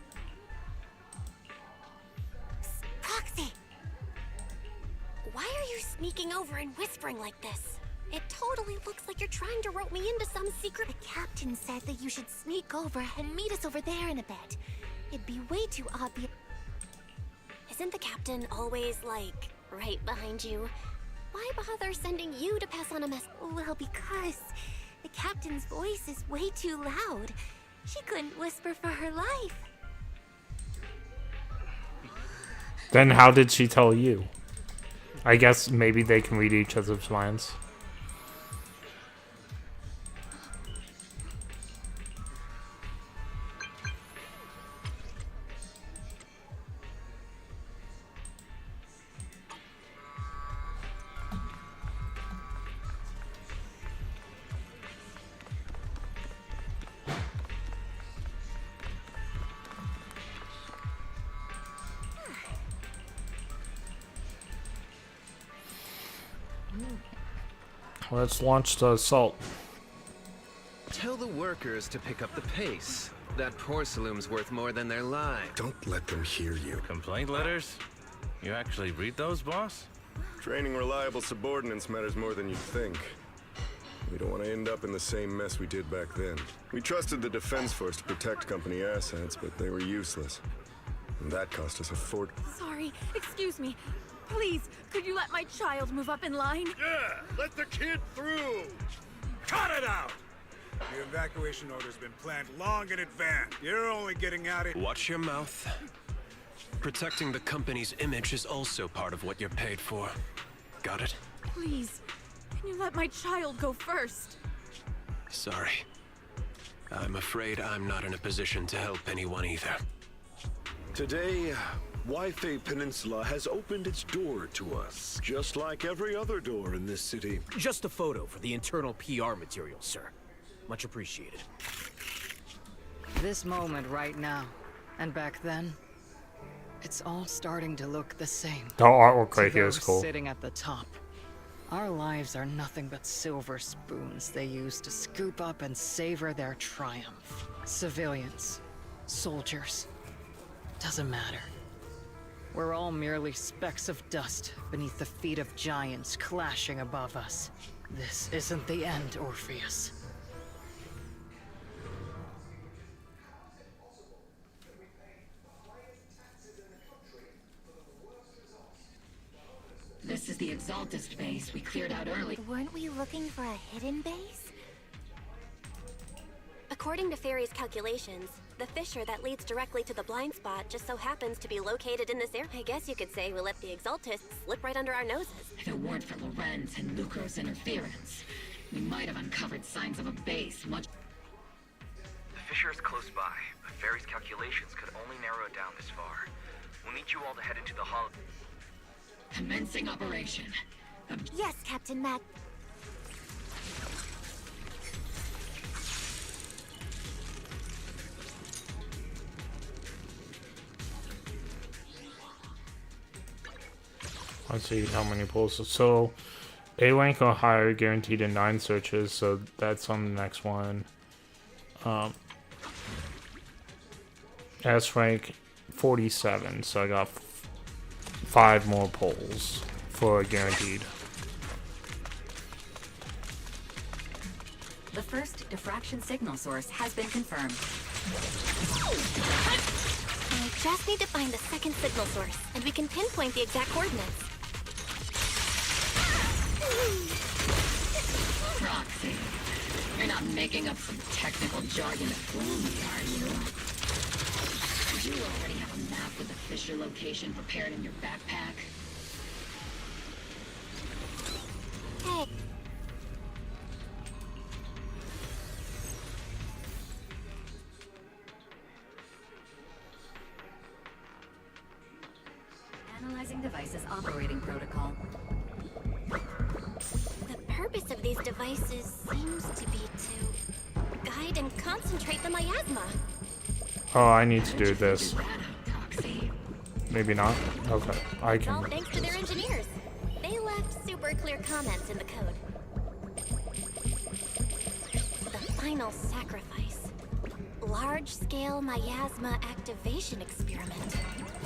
Proxy! Why are you sneaking over and whispering like this? It totally looks like you're trying to rope me into some secret. The captain said that you should sneak over and meet us over there in a bit. It'd be way too obvious. Isn't the captain always, like, right behind you? Why bother sending you to pass on a mess? Well, because the captain's voice is way too loud. She couldn't whisper for her life. Then how did she tell you? I guess maybe they can read each other's minds. let's launch the assault. Tell the workers to pick up the pace. That porcelain's worth more than their lives. Don't let them hear you. Complaint letters? You actually read those, boss? Training reliable subordinates matters more than you think. We don't want to end up in the same mess we did back then. We trusted the Defense Force to protect company assets, but they were useless. And that cost us a fortune. Sorry, excuse me. Please, could you let my child move up in line? Yeah, let the kid through! Cut it out! The evacuation order's been planned long in advance. You're only getting out of... Watch your mouth. Protecting the company's image is also part of what you're paid for. Got it? Please, can you let my child go first? Sorry. I'm afraid I'm not in a position to help anyone either. Today, Wi-Fi Peninsula has opened its door to us, just like every other door in this city. Just a photo for the internal PR material, sir. Much appreciated. This moment right now, and back then, it's all starting to look the same. The artwork right To here is those cool. Sitting at the top. Our lives are nothing but silver spoons they use to scoop up and savor their triumph. Civilians, soldiers, doesn't matter. We're all merely specks of dust beneath the feet of giants clashing above us. This isn't the end, Orpheus. This is the Exaltist base we cleared out early. Weren't we looking for a hidden base? According to Fairy's calculations, the fissure that leads directly to the blind spot just so happens to be located in this area. I guess you could say we let the Exaltists slip right under our noses. If it weren't for Lorenz and Lucro's interference, we might have uncovered signs of a base much... The fissure is close by, but Fairy's calculations could only narrow it down this far. We'll need you all to head into the hall. Commencing operation. Yes, Captain Matt. Let's see how many pulls. So, A rank or higher guaranteed in 9 searches, so that's on the next one. S rank 47, so I got 5 more pulls for a guaranteed. The first diffraction signal source has been confirmed. I just need to find the second signal source, and we can pinpoint the exact coordinates. Roxy, you're not making up some technical jargon to fool me, are you? Did you already have a map with the fissure location prepared in your backpack? Hey. Analyzing devices operating protocol. The purpose of these devices seems to be to guide and concentrate the miasma. Oh, I need to do this. Maybe not? Okay, I It's all can. thanks to their engineers. They left super clear comments in the code. The final sacrifice. Large-scale miasma activation experiment.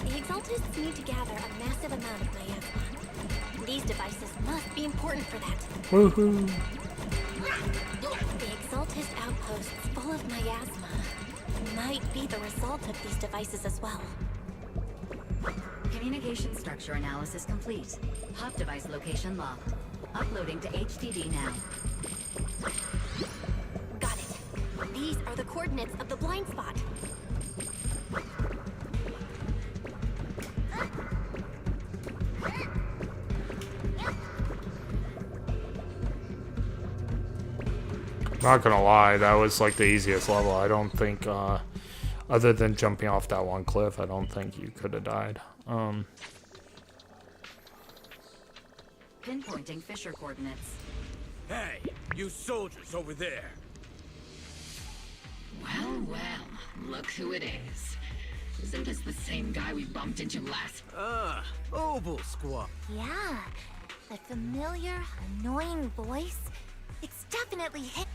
The Exaltists need to gather a massive amount of miasma. These devices must be important for that. Woohoo! The Exaltist outposts full of miasma might be the result of these devices as well. Communication structure analysis complete. Hub device location locked. Uploading to HDD now. Got it. These are the coordinates of the blind spot. Not gonna lie, that was like the easiest level. I don't think, other than jumping off that one cliff, I don't think you could have died. Pinpointing fissure coordinates. Hey, you soldiers over there. Well, well, look who it is. Isn't this the same guy we bumped into last? Obel Squad. Yeah. That familiar, annoying voice? It's definitely him.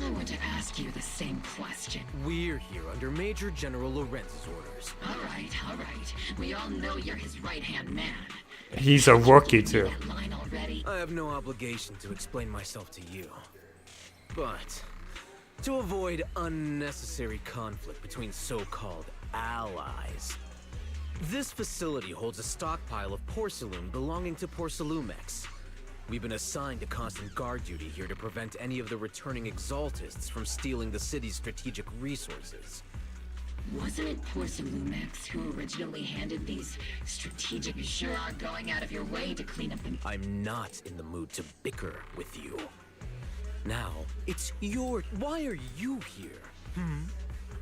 I want to ask you the same question. We're here under Major General Lorenz's orders. All right. We all know you're his right-hand man. He's a rookie too. That line already. I have no obligation to explain myself to you. But to avoid unnecessary conflict between so-called allies, this facility holds a stockpile of porcelain belonging to Porcelumex. We've been assigned to constant guard duty here to prevent any of the returning exaltists from stealing the city's strategic resources. Wasn't it Porcelumex who originally handed these strategic? You sure are going out of your way to clean up the... I'm not in the mood to bicker with you. Now, it's your... Why are you here?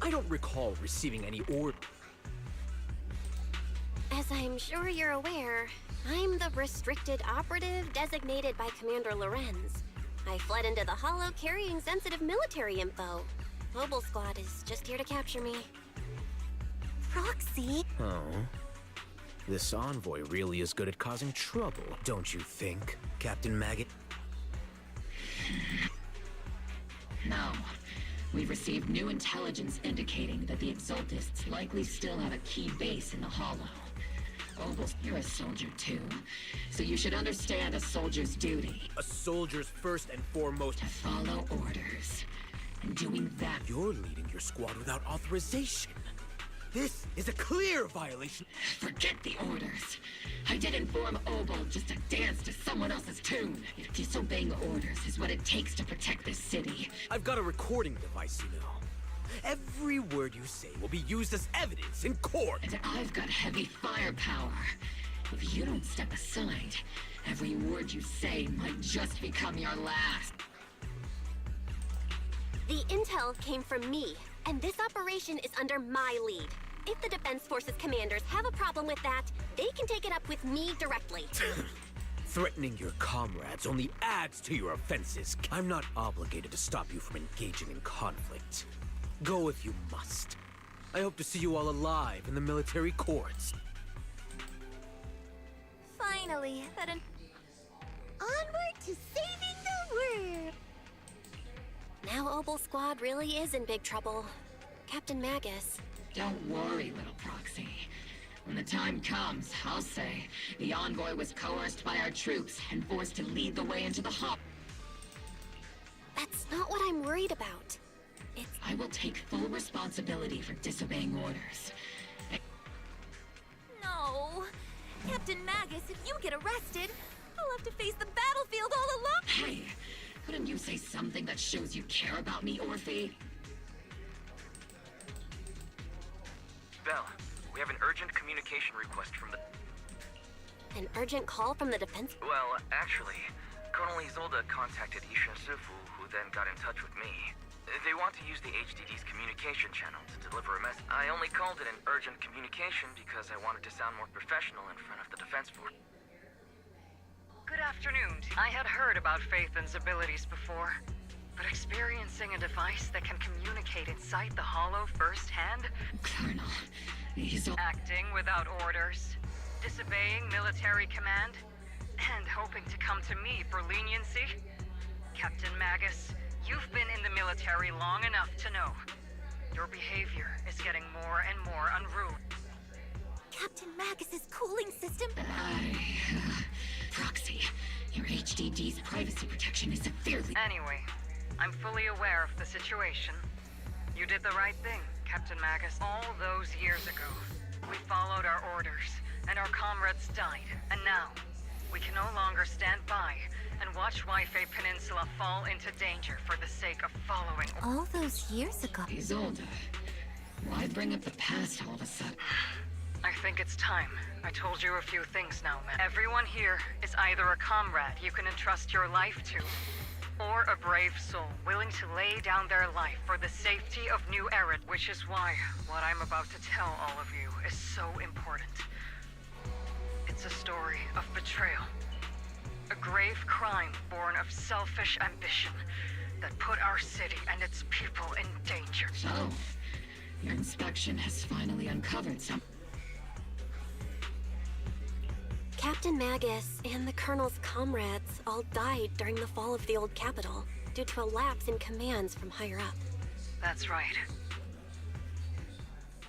I don't recall receiving any order. As I'm sure you're aware, I'm the restricted operative designated by Commander Lorenz. I fled into the Hollow carrying sensitive military info. Mobile Squad is just here to capture me. Proxy? Oh. This envoy really is good at causing trouble, don't you think, Captain Maggot? No. We've received new intelligence indicating that the Exaltists likely still have a key base in the Hollow. Obel's, you're a soldier too, so you should understand a soldier's duty. A soldier's first and foremost... To follow orders. And doing that... You're leading your squad without authorization. This is a clear violation. Forget the orders. I didn't form Obel just to dance to someone else's tune. Disobeying orders is what it takes to protect this city. I've got a recording device, you know. Every word you say will be used as evidence in court. And I've got heavy firepower. If you don't step aside, every word you say might just become your last. The intel came from me, and this operation is under my lead. If the Defense Forces commanders have a problem with that, they can take it up with me directly. Threatening your comrades only adds to your offenses. I'm not obligated to stop you from engaging in conflict. Go if you must. I hope to see you all alive in the military courts. Finally, Onward to saving the world! Now Obel Squad really is in big trouble. Captain Magus. Don't worry, little proxy. When the time comes, I'll say the envoy was coerced by our troops and forced to lead the way into the hub. That's not what I'm worried about. I will take full responsibility for disobeying orders. No. Captain Magus, if you get arrested, I'll have to face the battlefield all alone. Hey, couldn't you say something that shows you care about me, Orphe? Belle, we have an urgent communication request from the... An urgent call from the defense? Well, actually, Colonel Isolde contacted Ishin Sifu, who then got in touch with me. They want to use the HDD's communication channel to deliver a message. I only called it an urgent communication because I wanted to sound more professional in front of the Defense Force. Good afternoon. I had heard about Phaethon's abilities before, but experiencing a device that can communicate inside the Hollow firsthand? Colonel, he's... Acting without orders, disobeying military command, and hoping to come to me for leniency? Captain Magus, you've been in the military long enough to know. Your behavior is getting more and more unruly. Captain Magus's cooling system? Proxy, your HDD's privacy protection is severely... Anyway, I'm fully aware of the situation. You did the right thing, Captain Magus. All those years ago, we followed our orders, and our comrades died. And now, we can no longer stand by and watch Waifei Peninsula fall into danger for the sake of following... All those years ago... Isolde, why bring up the past all of a sudden? I think it's time. I told you a few things now, man. Everyone here is either a comrade you can entrust your life to, or a brave soul willing to lay down their life for the safety of New Erin, which is why what I'm about to tell all of you is so important. It's a story of betrayal. A grave crime born of selfish ambition that put our city and its people in danger. So, your inspection has finally uncovered some... Captain Magus and the Colonel's comrades all died during the fall of the old capital due to a lapse in commands from higher up. That's right.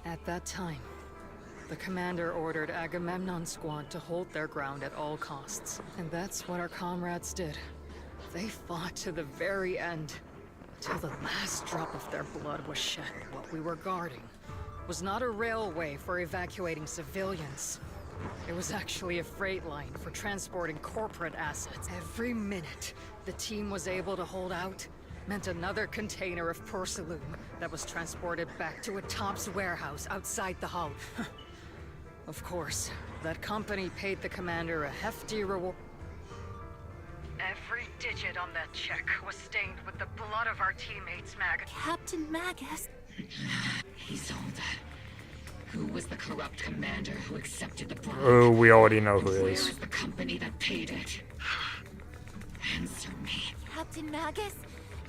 At that time, the commander ordered Agamemnon's squad to hold their ground at all costs. And that's what our comrades did. They fought to the very end, till the last drop of their blood was shed. What we were guarding was not a railway for evacuating civilians. It was actually a freight line for transporting corporate assets. Every minute the team was able to hold out meant another container of porcelain that was transported back to a Tops warehouse outside the hull. Of course, that company paid the commander a hefty reward. Every digit on that check was stained with the blood of our teammates, Magus. Captain Magus? Isolde. Who was the corrupt commander who accepted the bribe? Oh, we already know who it Where is. is the company that paid it? Answer me. Captain Magus?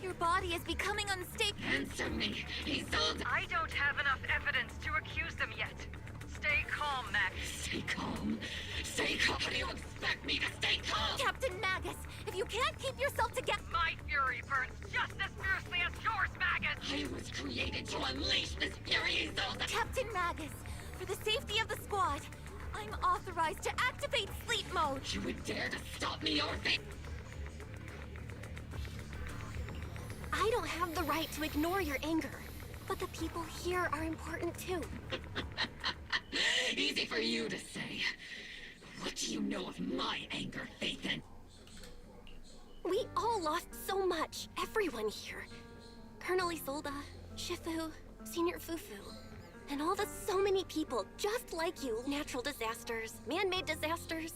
Your body is becoming unstable. Answer me, Isolde. I don't have enough evidence to accuse them yet. Stay calm, Magus. Stay calm. Stay calm. How do you expect me to stay calm? Captain Magus, if you can't keep yourself together... My fury burns just as fiercely as yours, Magus! I was created to unleash this fury, Isolde. Captain Magus, for the safety of the squad, I'm authorized to activate sleep mode. You would dare to stop me, Orphe? I don't have the right to ignore your anger, but the people here are important too. Easy for you to say. What do you know of my anger, Phaethon? We all lost so much, everyone here. Colonel Isolde, Shifu, Senior Fufu, and all the so many people just like you. Natural disasters, man-made disasters.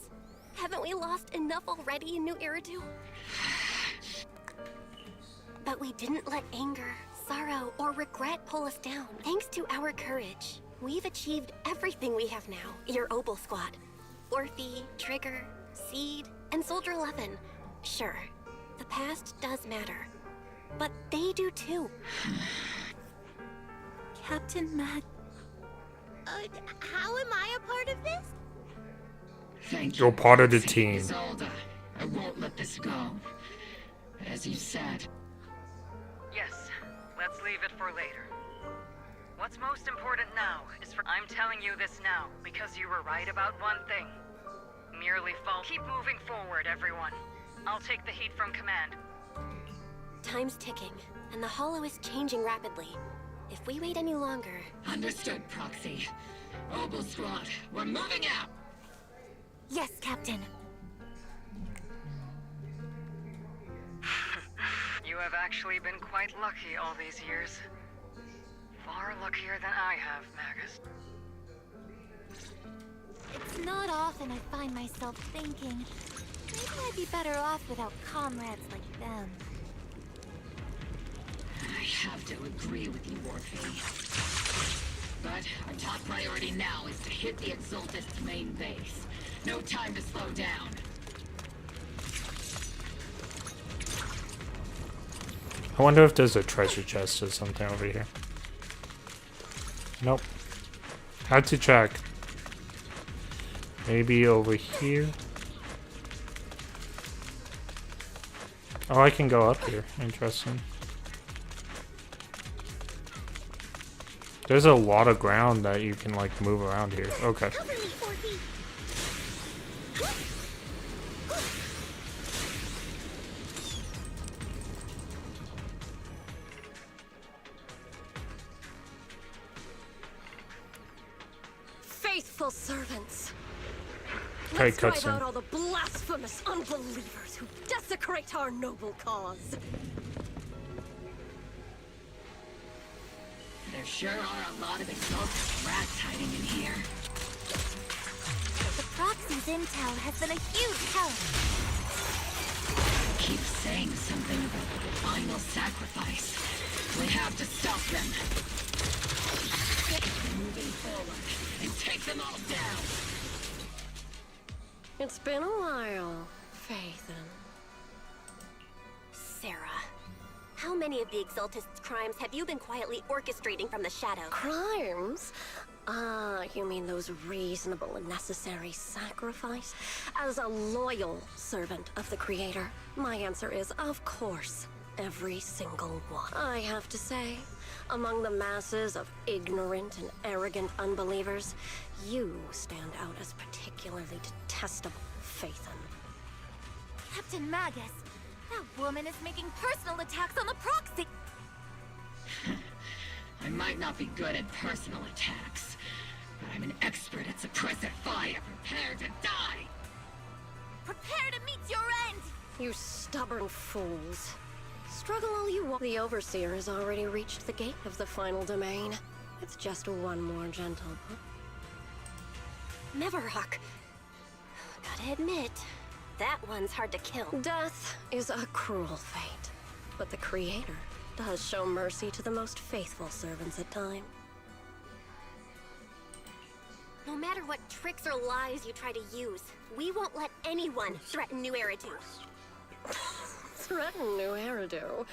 Haven't we lost enough already in New Eridu? But we didn't let anger, sorrow, or regret pull us down. Thanks to our courage, we've achieved everything we have now. Your Obel squad. Orphe, Trigger, Seed, and Soldier 11. Sure, the past does matter. But they do too. Captain Mag... how am I a part of this? Thank You're you. part of the team. Isolde, I won't let this go. As you said. Yes, let's leave it for later. What's most important now is for... I'm telling you this now, because you were right about one thing. Merely fall. Keep moving forward, everyone. I'll take the heat from command. Time's ticking, and the Hollow is changing rapidly. If we wait any longer... Understood, Proxy. Obel squad, we're moving out! Yes, Captain. You have actually been quite lucky all these years. Far luckier than I have, Magus. It's not often I find myself thinking, maybe I'd be better off without comrades like them. I have to agree with you, Orphe. But our top priority now is to hit the Exaltist's main base. No time to slow down. I wonder if there's a treasure chest or something over here. Nope. Had to check. Maybe over here. Oh, I can go up here. Interesting. There's a lot of ground that you can like move around here. Okay. Faithful servants. Okay, Let's drive cutscene. out all the blasphemous unbelievers who desecrate our noble cause. There sure are a lot of Exaltist rats hiding in here. The Proxy's intel has been a huge help. Keep saying something about the final sacrifice. We have to stop them. Moving forward and take them all down. It's been a while, Phaethon. Sarah, how many of the Exaltist's crimes have you been quietly orchestrating from the shadows? Crimes? Ah, you mean those reasonable and necessary sacrifice? As a loyal servant of the Creator, my answer is, of course, every single one. I have to say, among the masses of ignorant and arrogant unbelievers, you stand out as particularly detestable, Phaethon. Captain Magus, that woman is making personal attacks on the proxy. I might not be good at personal attacks, but I'm an expert at suppressive fire. Prepare to die! Prepare to meet your end! You stubborn fools. Struggle all you want. The Overseer has already reached the gate of the final domain. It's just one more gentle push. Neverhawk. Gotta admit, that one's hard to kill. Death is a cruel fate, but the Creator does show mercy to the most faithful servants at times. No matter what tricks or lies you try to use, we won't let anyone threaten New Eridu. Threaten New Eridu?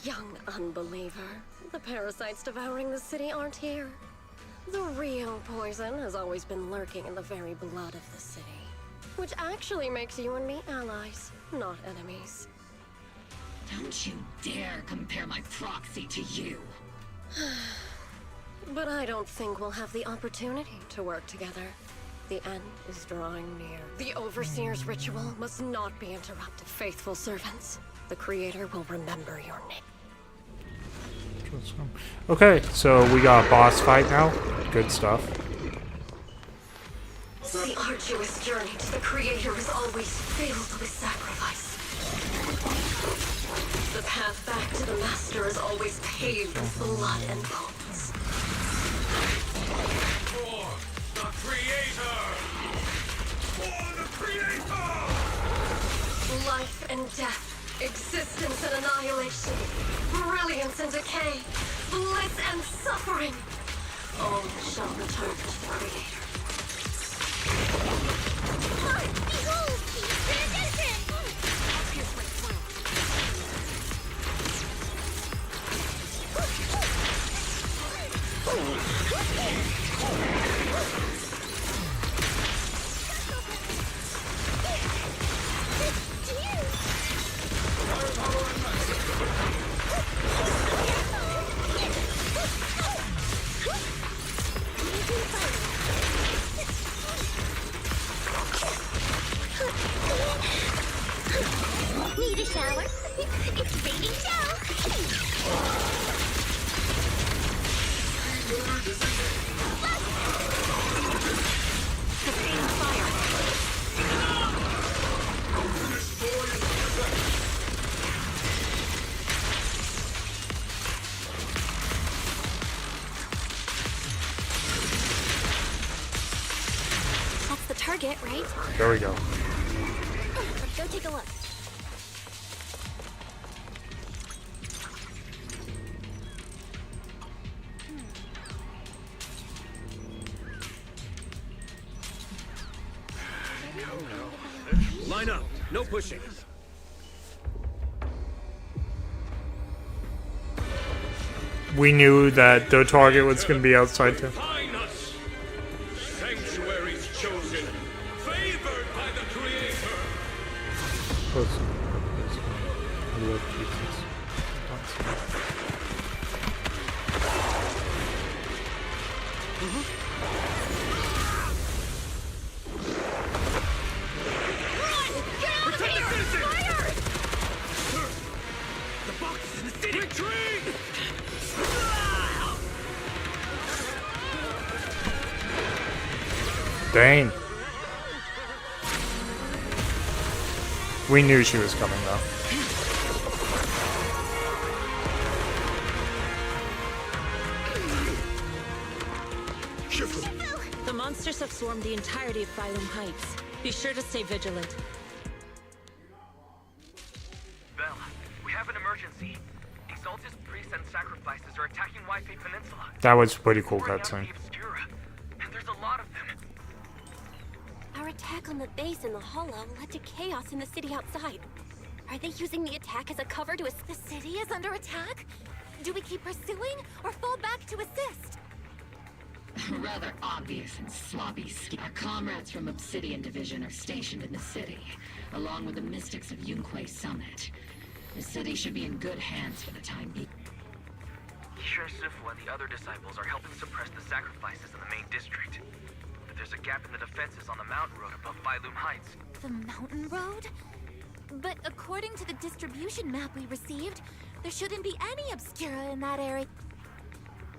Young unbeliever. The parasites devouring the city aren't here. The real poison has always been lurking in the very blood of the city. Which actually makes you and me allies, not enemies. Don't you dare compare my proxy to you. But I don't think we'll have the opportunity to work together. The end is drawing near. The Overseer's ritual must not be interrupted, faithful servants. The Creator will remember your name. Okay, so we got a boss fight now. Good stuff. The arduous journey to the Creator is always filled with sacrifice. The path back to the Master is always paved with blood and bones. For the Creator! For the Creator! Life and death, existence and annihilation, brilliance and decay, bliss and suffering, all shall return to the Creator. Behold! Rendition! Pierce my throat. Need a shower? It's raining down. Sustained fire. That's the target, right? There we go. Let's go take a look. Line up. No pushing. We knew that the target was going to be outside too. Find us! Sanctuaries chosen, favored by the Creator! The box is in the city! Retreat! Dang. We knew she was coming though. The monsters have swarmed the entirety of Phylum Heights. Be sure to stay vigilant. Bella, we have an emergency. Exalted priests and sacrifices are attacking Wi-Fi Peninsula. That was a pretty cool Pouring out cutscene. the Obscura, and there's a lot of them. Our attack on the base in the Hollow led to chaos in the city outside. Are they using the attack as a cover to assist? The city is under attack? Do we keep pursuing or fall back to assist? Rather obvious and sloppy. Our comrades from Obsidian Division are stationed in the city, along with the mystics of Yunquay Summit. The city should be in good hands for the time being. Sifwa and the other disciples are helping suppress the sacrifices in the main district. But there's a gap in the defenses on the mountain road above Filum Heights. The mountain road? But according to the distribution map we received, there shouldn't be any obscura in that area.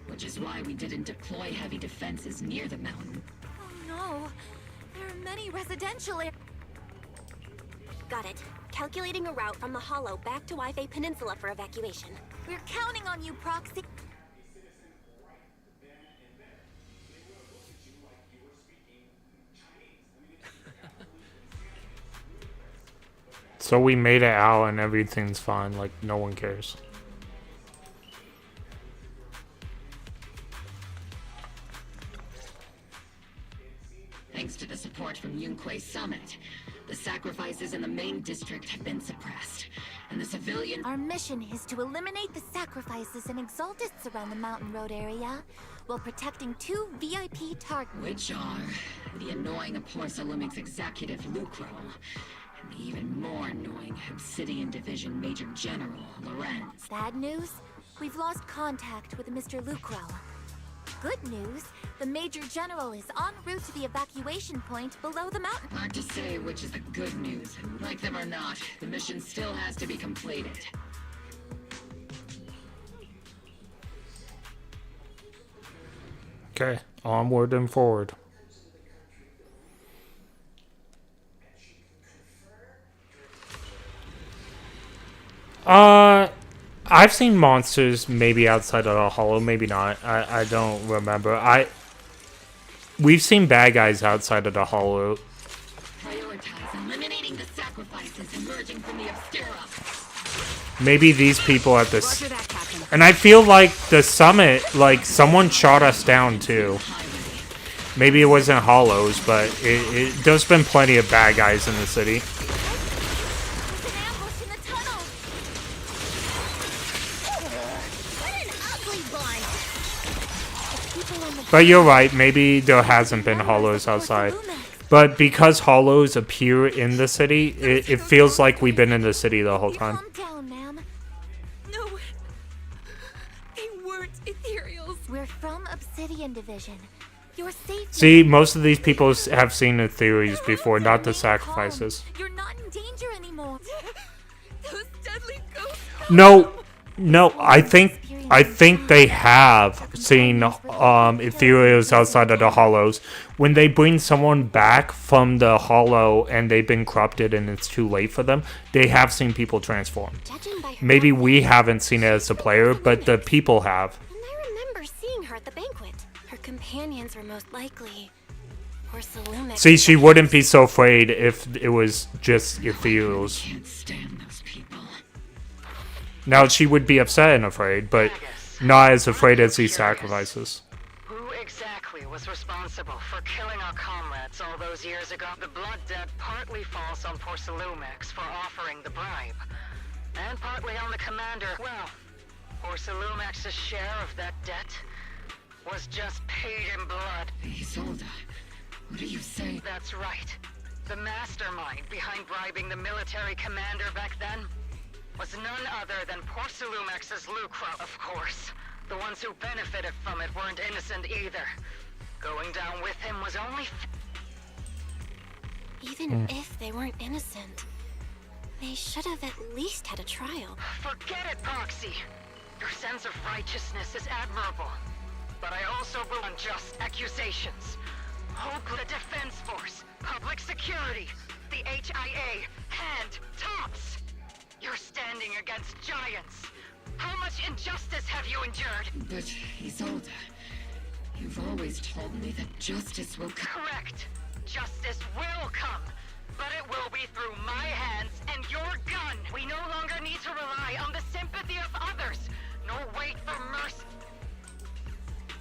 Which is why we didn't deploy heavy defenses near the mountain. Oh no, there are many residential areas. Got it. Calculating a route from the Hollow back to Wi-Fi Peninsula for evacuation. We're counting on you, Proxy. So we made it out and everything's fine, like no one cares. Thanks to the support from Yunquay Summit, the sacrifices in the main district have been suppressed, and the civilian... Our mission is to eliminate the sacrifices and exaltists around the mountain road area, while protecting 2 VIP targets. Which are the annoying Porcelumix executive Lucro, and the even more annoying Obsidian Division Major General Lorenz. Bad news? We've lost contact with Mr. Lucro. Good news, the Major General is en route to the evacuation point below the mountain. Hard to say which is the good news. Like them or not, the mission still has to be completed. Okay, onward and forward. I've seen monsters maybe outside of the Hollow, maybe not. I don't remember. We've seen bad guys outside of the Hollow. Prioritize eliminating the sacrifices emerging from the Obscura. Maybe these people at this. And I feel like the summit, like someone shot us down too. Maybe it wasn't Hollows, but there's been plenty of bad guys in the city. But you're right, maybe there hasn't been Hollows outside. But because Hollows appear in the city, it feels like we've been in the city the whole time. Calm down, ma'am. No, they weren't ethereals. We're from Obsidian Division. You're safe. See, most of these people have seen ethereals before, not the sacrifices. You're not in danger anymore. Those deadly ghosts. No, I think they have seen ethereals outside of the Hollows. When they bring someone back from the Hollow and they've been corrupted and it's too late for them, they have seen people transform. Maybe we haven't seen it as a player, but the people have. And I remember seeing her at the banquet. Her companions were most likely Porcelumix. See, she wouldn't be so afraid if it was just ethereals. I can't stand those people. Now, she would be upset and afraid, but not as afraid as these sacrifices. Who exactly was responsible for killing our comrades all those years ago? The blood debt partly falls on Porcelumix for offering the bribe, and partly on the commander. Well, Porcelumix's share of that debt was just paid in blood. Isolde, what do you say? That's right. The mastermind behind bribing the military commander back then was none other than Porcelumix's Lucro, of course. The ones who benefited from it weren't innocent either. Going down with him was only... Even if they weren't innocent, they should have at least had a trial. Forget it, Proxy. Your sense of righteousness is admirable. But I also will unjust accusations. Hope the Defense Force, Public Security, the HIA, and TOPS. You're standing against giants. How much injustice have you endured? But, Isolde, you've always told me that justice will come. Correct. Justice will come. But it will be through my hands and your gun. We no longer need to rely on the sympathy of others, nor wait for mercy.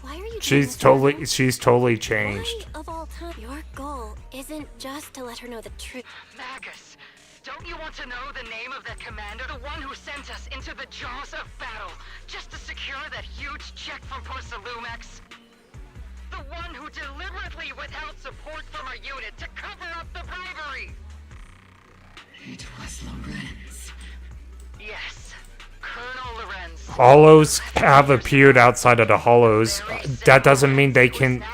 Why are you She's totally changed. Why, of all time, your goal isn't just to let her know the truth. Magus, don't you want to know the name of that commander? The one who sent us into the jaws of battle, just to secure that huge check from Porcelumix? The one who deliberately withheld support from our unit to cover up the bribery! It was Lorenz. Yes, Colonel Lorenz. Hollows have appeared outside of the Hollows. That doesn't mean they can...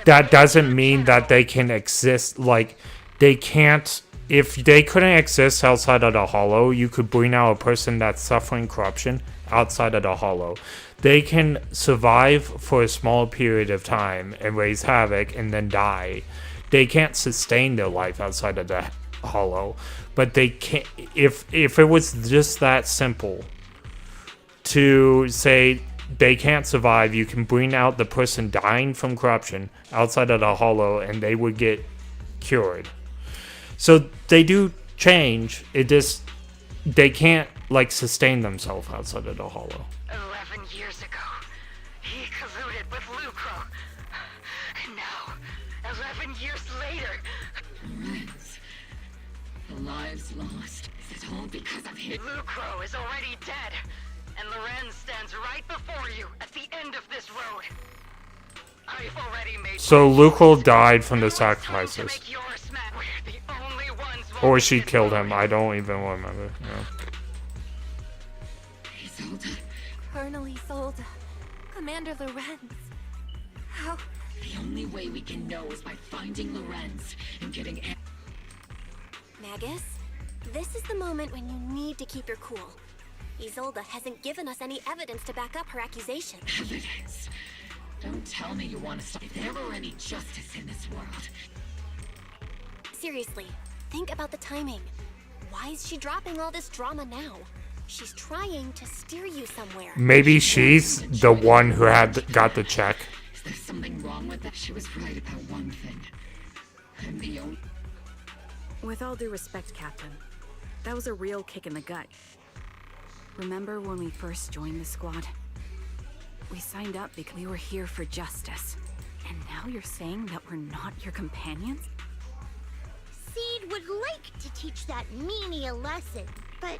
That doesn't mean that they can exist, like, they can't... If they couldn't exist outside of the Hollow, you could bring out a person that's suffering corruption outside of the Hollow. They can survive for a small period of time and raise havoc and then die. They can't sustain their life outside of the Hollow. But they can't... If it was just that simple to say they can't survive, you can bring out the person dying from corruption outside of the Hollow and they would get cured. So they do change. It just... They can't, like, sustain themselves outside of the Hollow. 11 years ago, he colluded with Lucro. And now, 11 years later... Lorenz. The lives lost. Is it all because of him? Lucro is already dead. And Lorenz stands right before you at the end of this road. I've already made... So Lucro died from the sacrifices. Or she killed him. I don't even remember. Yeah. Isolde. Colonel Isolde. Commander Lorenz. How? The only way we can know is by finding Lorenz and getting... Magus, this is the moment when you need to keep your cool. Isolde hasn't given us any evidence to back up her accusation. Evidence? Don't tell me you want to stop. If there were any justice in this world... Seriously, think about the timing. Why is she dropping all this drama now? She's trying to steer you somewhere. Maybe she's the one who got the check. Is there something wrong with that? She was right about one thing. I'm the only... With all due respect, Captain, that was a real kick in the gut. Remember when we first joined the squad? We signed up because we were here for justice. And now you're saying that we're not your companions? Seed would like to teach that meanie a lesson, but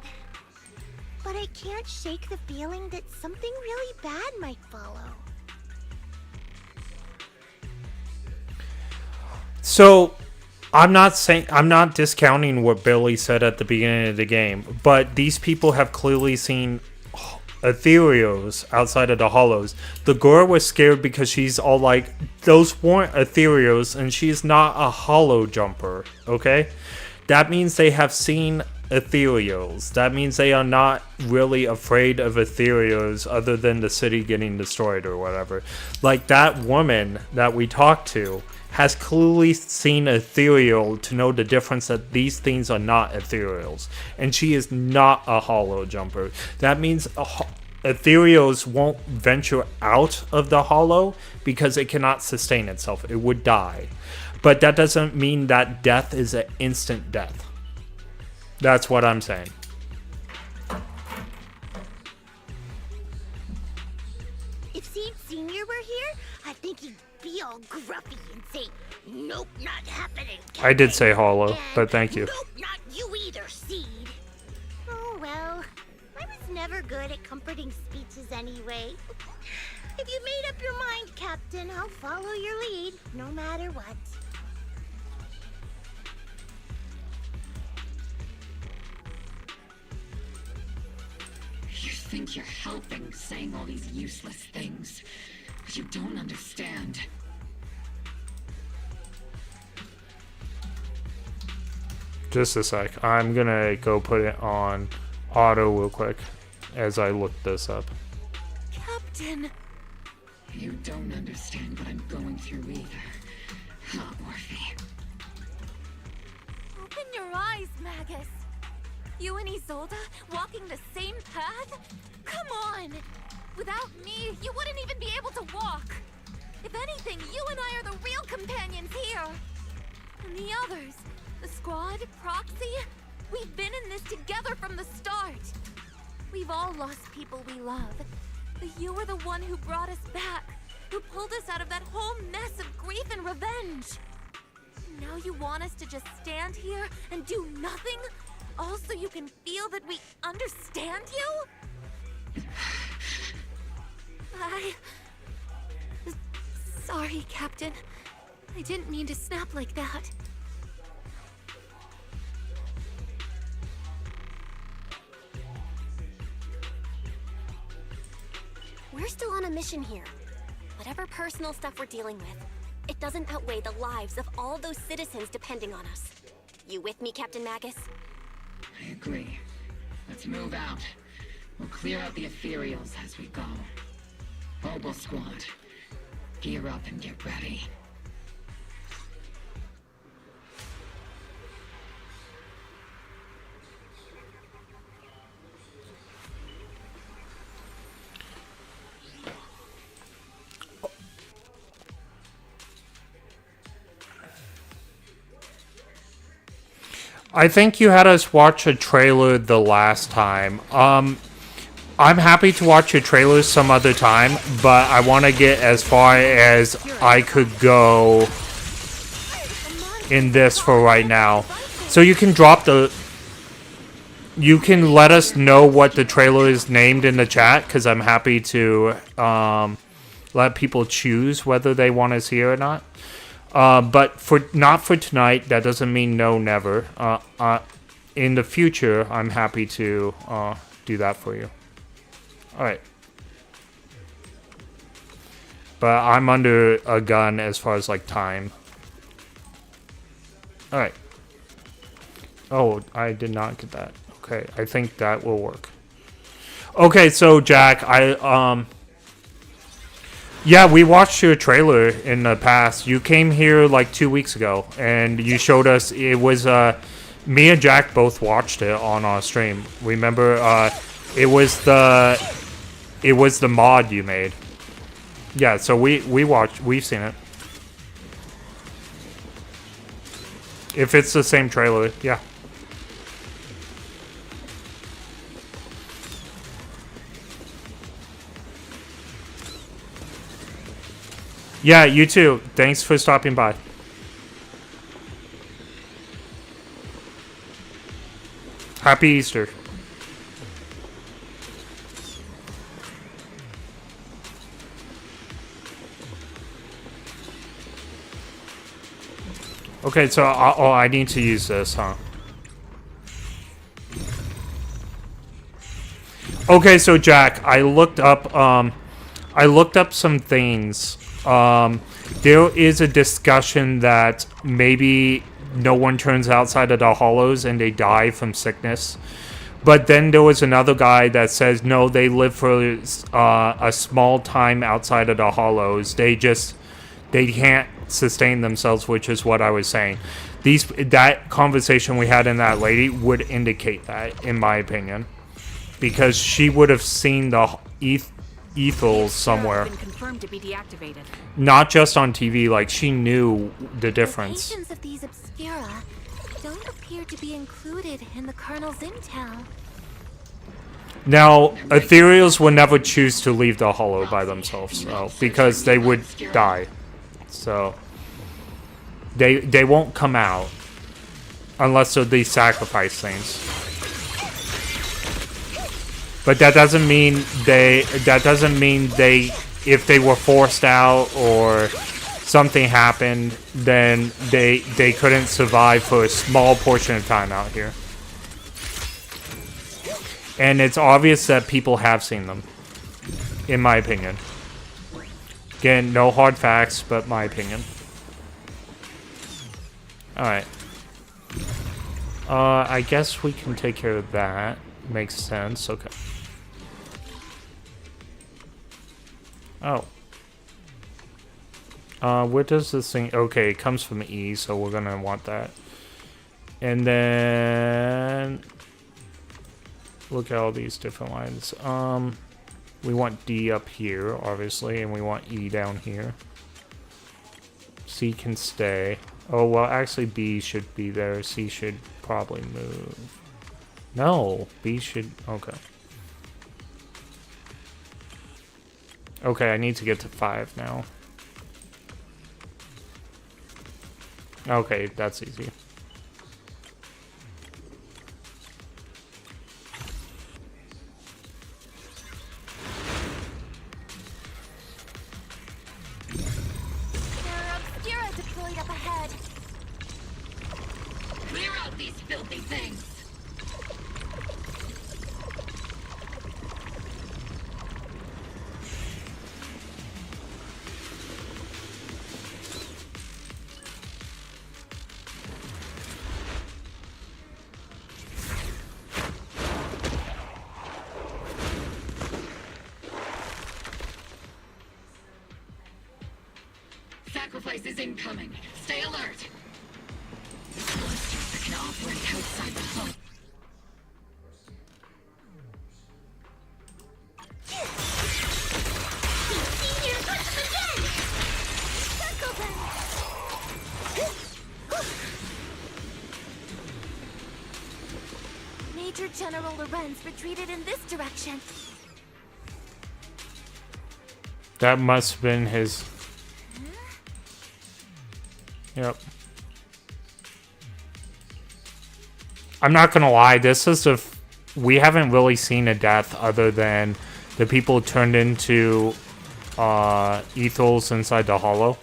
I can't shake the feeling that something really bad might follow. So, I'm not discounting what Billy said at the beginning of the game, but these people have clearly seen ethereals outside of the Hollows. The girl was scared because she's all like, those weren't ethereals and she's not a hollow jumper, okay? That means they have seen ethereals. That means they are not really afraid of ethereals other than the city getting destroyed or whatever. Like that woman that we talked to has clearly seen ethereal to know the difference that these things are not ethereals. And she is not a hollow jumper. That means ethereals won't venture out of the hollow because it cannot sustain itself. It would die. But that doesn't mean that death is an instant death. That's what I'm saying. If Seed Senior were here, I think he'd be all gruffy and say, "Nope, not happening." I did say hollow, but thank you. Nope, not you either, Seed. Oh well, I was never good at comforting speeches anyway. If you made up your mind, Captain, I'll follow your lead, no matter what. You think you're helping, saying all these useless things, but you don't understand. Just a sec. I'm gonna go put it on auto real quick as I look this up. Captain! You don't understand what I'm going through either. Huh, Orphe? Open your eyes, Magus. You and Isolde walking the same path? Come on! Without me, you wouldn't even be able to walk. If anything, you and I are the real companions here. And the others, the squad, Proxy, we've been in this together from the start. We've all lost people we love. But you were the one who brought us back, who pulled us out of that whole mess of grief and revenge. Now you want us to just stand here and do nothing? All so you can feel that we understand you? Sorry, Captain. I didn't mean to snap like that. We're still on a mission here. Whatever personal stuff we're dealing with, it doesn't outweigh the lives of all those citizens depending on us. You with me, Captain Magus? I agree. Let's move out. We'll clear out the ethereals as we go. Mobile squad, gear up and get ready. I think you had us watch a trailer the last time. I'm happy to watch your trailers some other time, but I want to get as far as I could go in this for right now. So you can drop the... You can let us know what the trailer is named in the chat, because I'm happy to let people choose whether they want to see it or not. But not for tonight. That doesn't mean no, never. In the future, I'm happy to do that for you. All right. But I'm under a gun as far as like time. All right. Oh, I did not get that. Okay, I think that will work. Okay, so Jack, yeah, we watched your trailer in the past. You came here like 2 weeks ago, and you showed us. It was me and Jack both watched it on our stream. Remember, it was the mod you made. Yeah, so we watched. We've seen it. If it's the same trailer, yeah. Yeah, you too. Thanks for stopping by. Happy Easter. Okay, so I need to use this, huh? Okay, so Jack, I looked up some things. There is a discussion that maybe no one turns outside of the hollows and they die from sickness. But then there was another guy that says no, they live for a small time outside of the hollows. They can't sustain themselves, which is what I was saying. That conversation we had in that lady would indicate that, in my opinion, because she would have seen the ethos somewhere. Been confirmed to be deactivated. Not just on TV, like she knew the difference. Locations of these obscura don't appear to be included in the Colonel's intel. Now, ethereals will never choose to leave the hollow by themselves, though, because they would die. So they won't come out unless they sacrifice things. But that doesn't mean they. If they were forced out or something happened, then they couldn't survive for a small portion of time out here. And it's obvious that people have seen them, in my opinion. Again, no hard facts, but my opinion. Alright. I guess we can take care of that. Makes sense, okay. Oh. Where does this thing... Okay, it comes from E, so we're gonna want that. And then... Look at all these different lines. We want D up here, obviously, and we want E down here. C can stay. Oh, well, actually B should be there. C should probably move. No, B should... Okay. Okay, I need to get to 5 now. Okay, that's easy. filthy things. Sacrifice is incoming. Stay alert. Monsters that can operate outside the home. Here comes again! Circle them! Major General Lorenz retreated in this direction. That must have been his. Yep. I'm not gonna lie, this is we haven't really seen a death other than the people turned into ethos inside the hollow.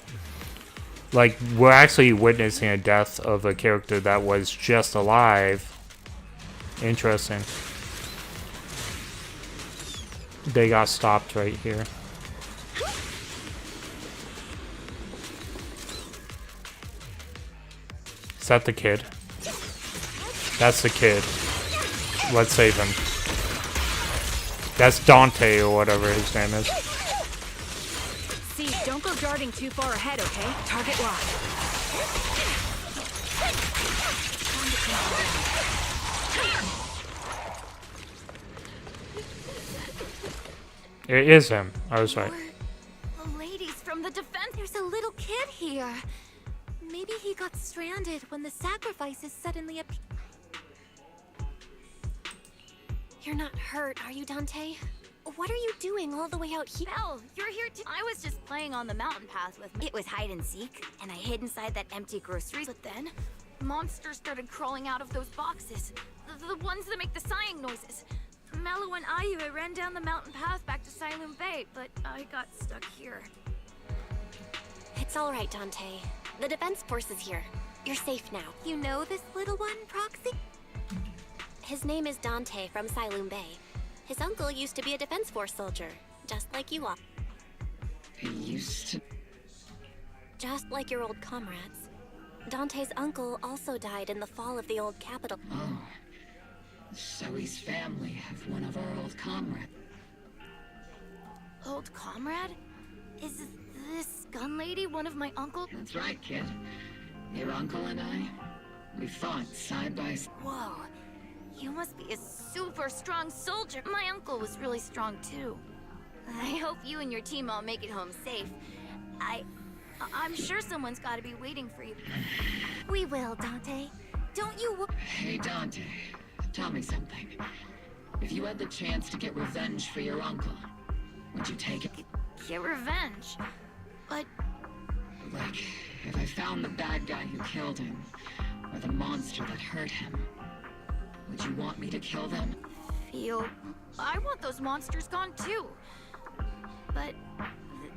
Like, we're actually witnessing a death of a character that was just alive. Interesting. They got stopped right here. Is that the kid? That's the kid. Let's save him. That's Dante or whatever his name is. See, don't go darting too far ahead, okay? Target locked. It is him. I was right. The ladies from the defense. There's a little kid here. Maybe he got stranded when the sacrifices suddenly appeared. You're not hurt, are you, Dante? What are you doing all the way out here? Belle, you're here too. I was just playing on the mountain path with me. It was hide and seek, and I hid inside that empty grocery. But then, monsters started crawling out of those boxes. The ones that make the sighing noises. Mello and Ayu ran down the mountain path back to Silum Bay, but I got stuck here. It's all right, Dante. The defense force is here. You're safe now. You know this little one, Proxy? His name is Dante from Silum Bay. His uncle used to be a defense force soldier, just like you are. He used to... Just like your old comrades. Dante's uncle also died in the fall of the old capital. Oh. So his family have one of our old comrades. Old comrade? Is this gun lady one of my uncle? That's right, kid. Your uncle and I, we fought side by side. Whoa. You must be a super strong soldier. My uncle was really strong too. I hope you and your team all make it home safe. I'm sure someone's got to be waiting for you. We will, Dante. Don't you Hey, Dante. Tell me something. If you had the chance to get revenge for your uncle, would you take it? Get revenge? But... Like, if I found the bad guy who killed him, or the monster that hurt him, would you want me to kill them? I want those monsters gone too. But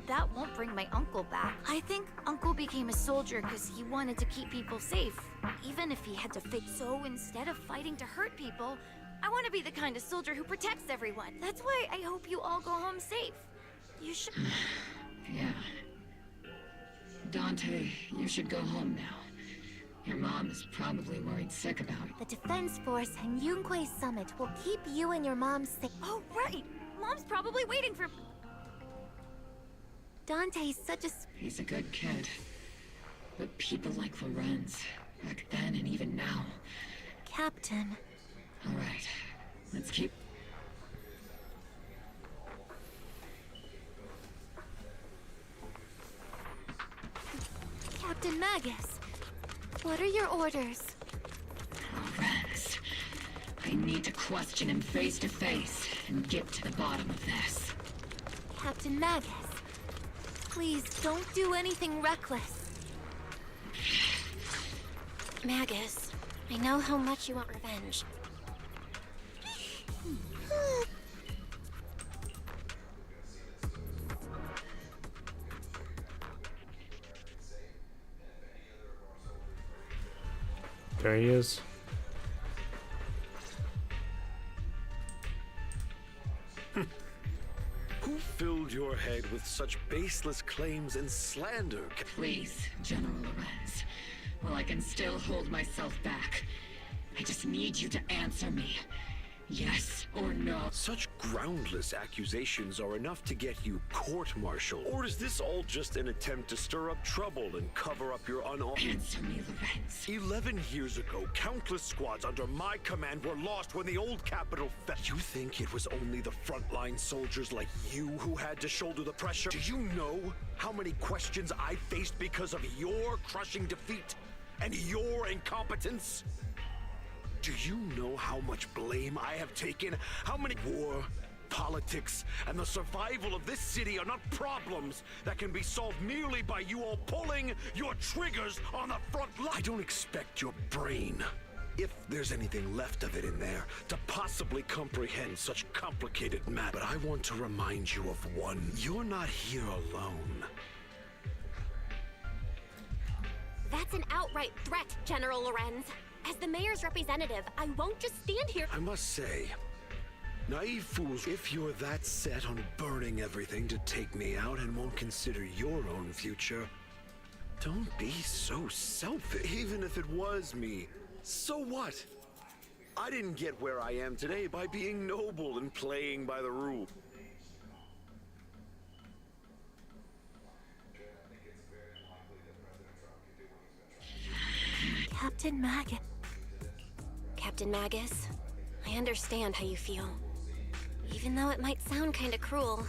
that won't bring my uncle back. I think Uncle became a soldier because he wanted to keep people safe, even if he had to fight. So instead of fighting to hurt people, I want to be the kind of soldier who protects everyone. That's why I hope you all go home safe. You should... Yeah. Dante, you should go home now. Your mom is probably worried sick about it. The Defense Force and Yunque Summit will keep you and your mom safe. Oh, right! Mom's probably waiting for... Dante's such a... He's a good kid. But people like Lorenz, back then and even now... Captain. Alright, let's keep... Captain Magus, what are your orders? Lorenz, I need to question him face to face and get to the bottom of this. Captain Magus, please don't do anything reckless. Magus, I know how much you want revenge. There he is. head with such baseless claims and slander? Please, General Lorenz. Well, I can still hold myself back. I just need you to answer me. Yes or no? Such groundless accusations are enough to get you court-martialed. Or is this all just an attempt to stir up trouble and cover up your Answer me, Lorenz. 11 years ago, countless squads under my command were lost when the old capital fell. You think it was only the frontline soldiers like you who had to shoulder the pressure? Do you know how many questions I faced because of your crushing defeat and your incompetence? Do you know how much blame I have taken? How many war, politics, and the survival of this city are not problems that can be solved merely by you all pulling your triggers on the front line? I don't expect your brain, if there's anything left of it in there, to possibly comprehend such complicated matter. But I want to remind you of one. You're not here alone. That's an outright threat, General Lorenz. As the mayor's representative, I won't just stand here. I must say, naive fools, if you're that set on burning everything to take me out and won't consider your own future, don't be so selfish. Even if it was me, so what? I didn't get where I am today by being noble and playing by the rules. Captain Magus. Captain Magus, I understand how you feel. Even though it might sound kinda cruel,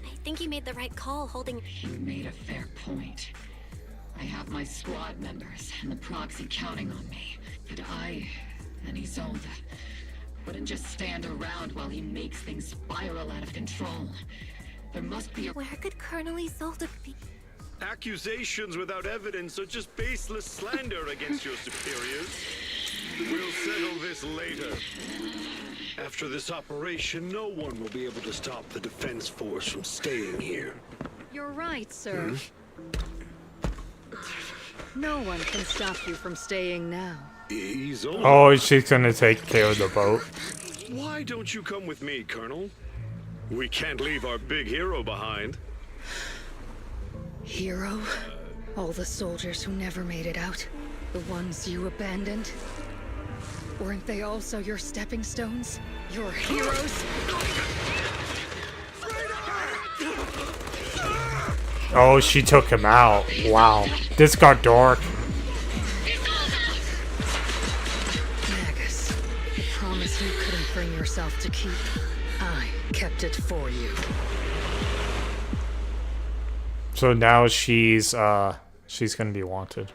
I think you made the right call holding— You made a fair point. I have my squad members and the proxy counting on me. But I and Isolde wouldn't just stand around while he makes things spiral out of control. There must be a— Where could Colonel Isolde be? Accusations without evidence are just baseless slander against your superiors. We'll settle this later. After this operation, no one will be able to stop the defense force from staying here. You're right, sir. No one can stop you from staying now. Isolde. Oh, she's gonna take care of the boat. Why don't you come with me, Colonel? We can't leave our big hero behind. Hero? All the soldiers who never made it out? The ones you abandoned? Weren't they also your stepping stones? Your heroes? Oh, she took him out. Wow. This got dark. Magus, the promise you couldn't bring yourself to keep. I kept it for you. So now she's gonna be wanted.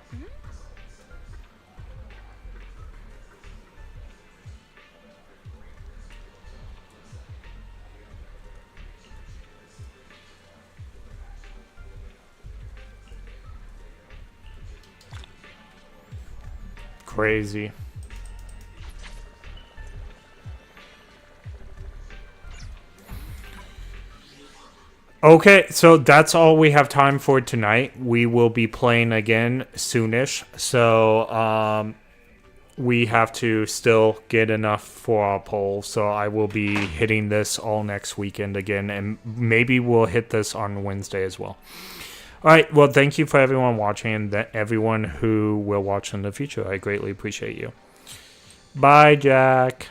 Crazy. Okay, so that's all we have time for tonight. We will be playing again soonish, so we have to still get enough for our poll. So I will be hitting this all next weekend again, and maybe we'll hit this on Wednesday as well. All right, well, thank you for everyone watching, and everyone who will watch in the future. I greatly appreciate you. Bye, Jack.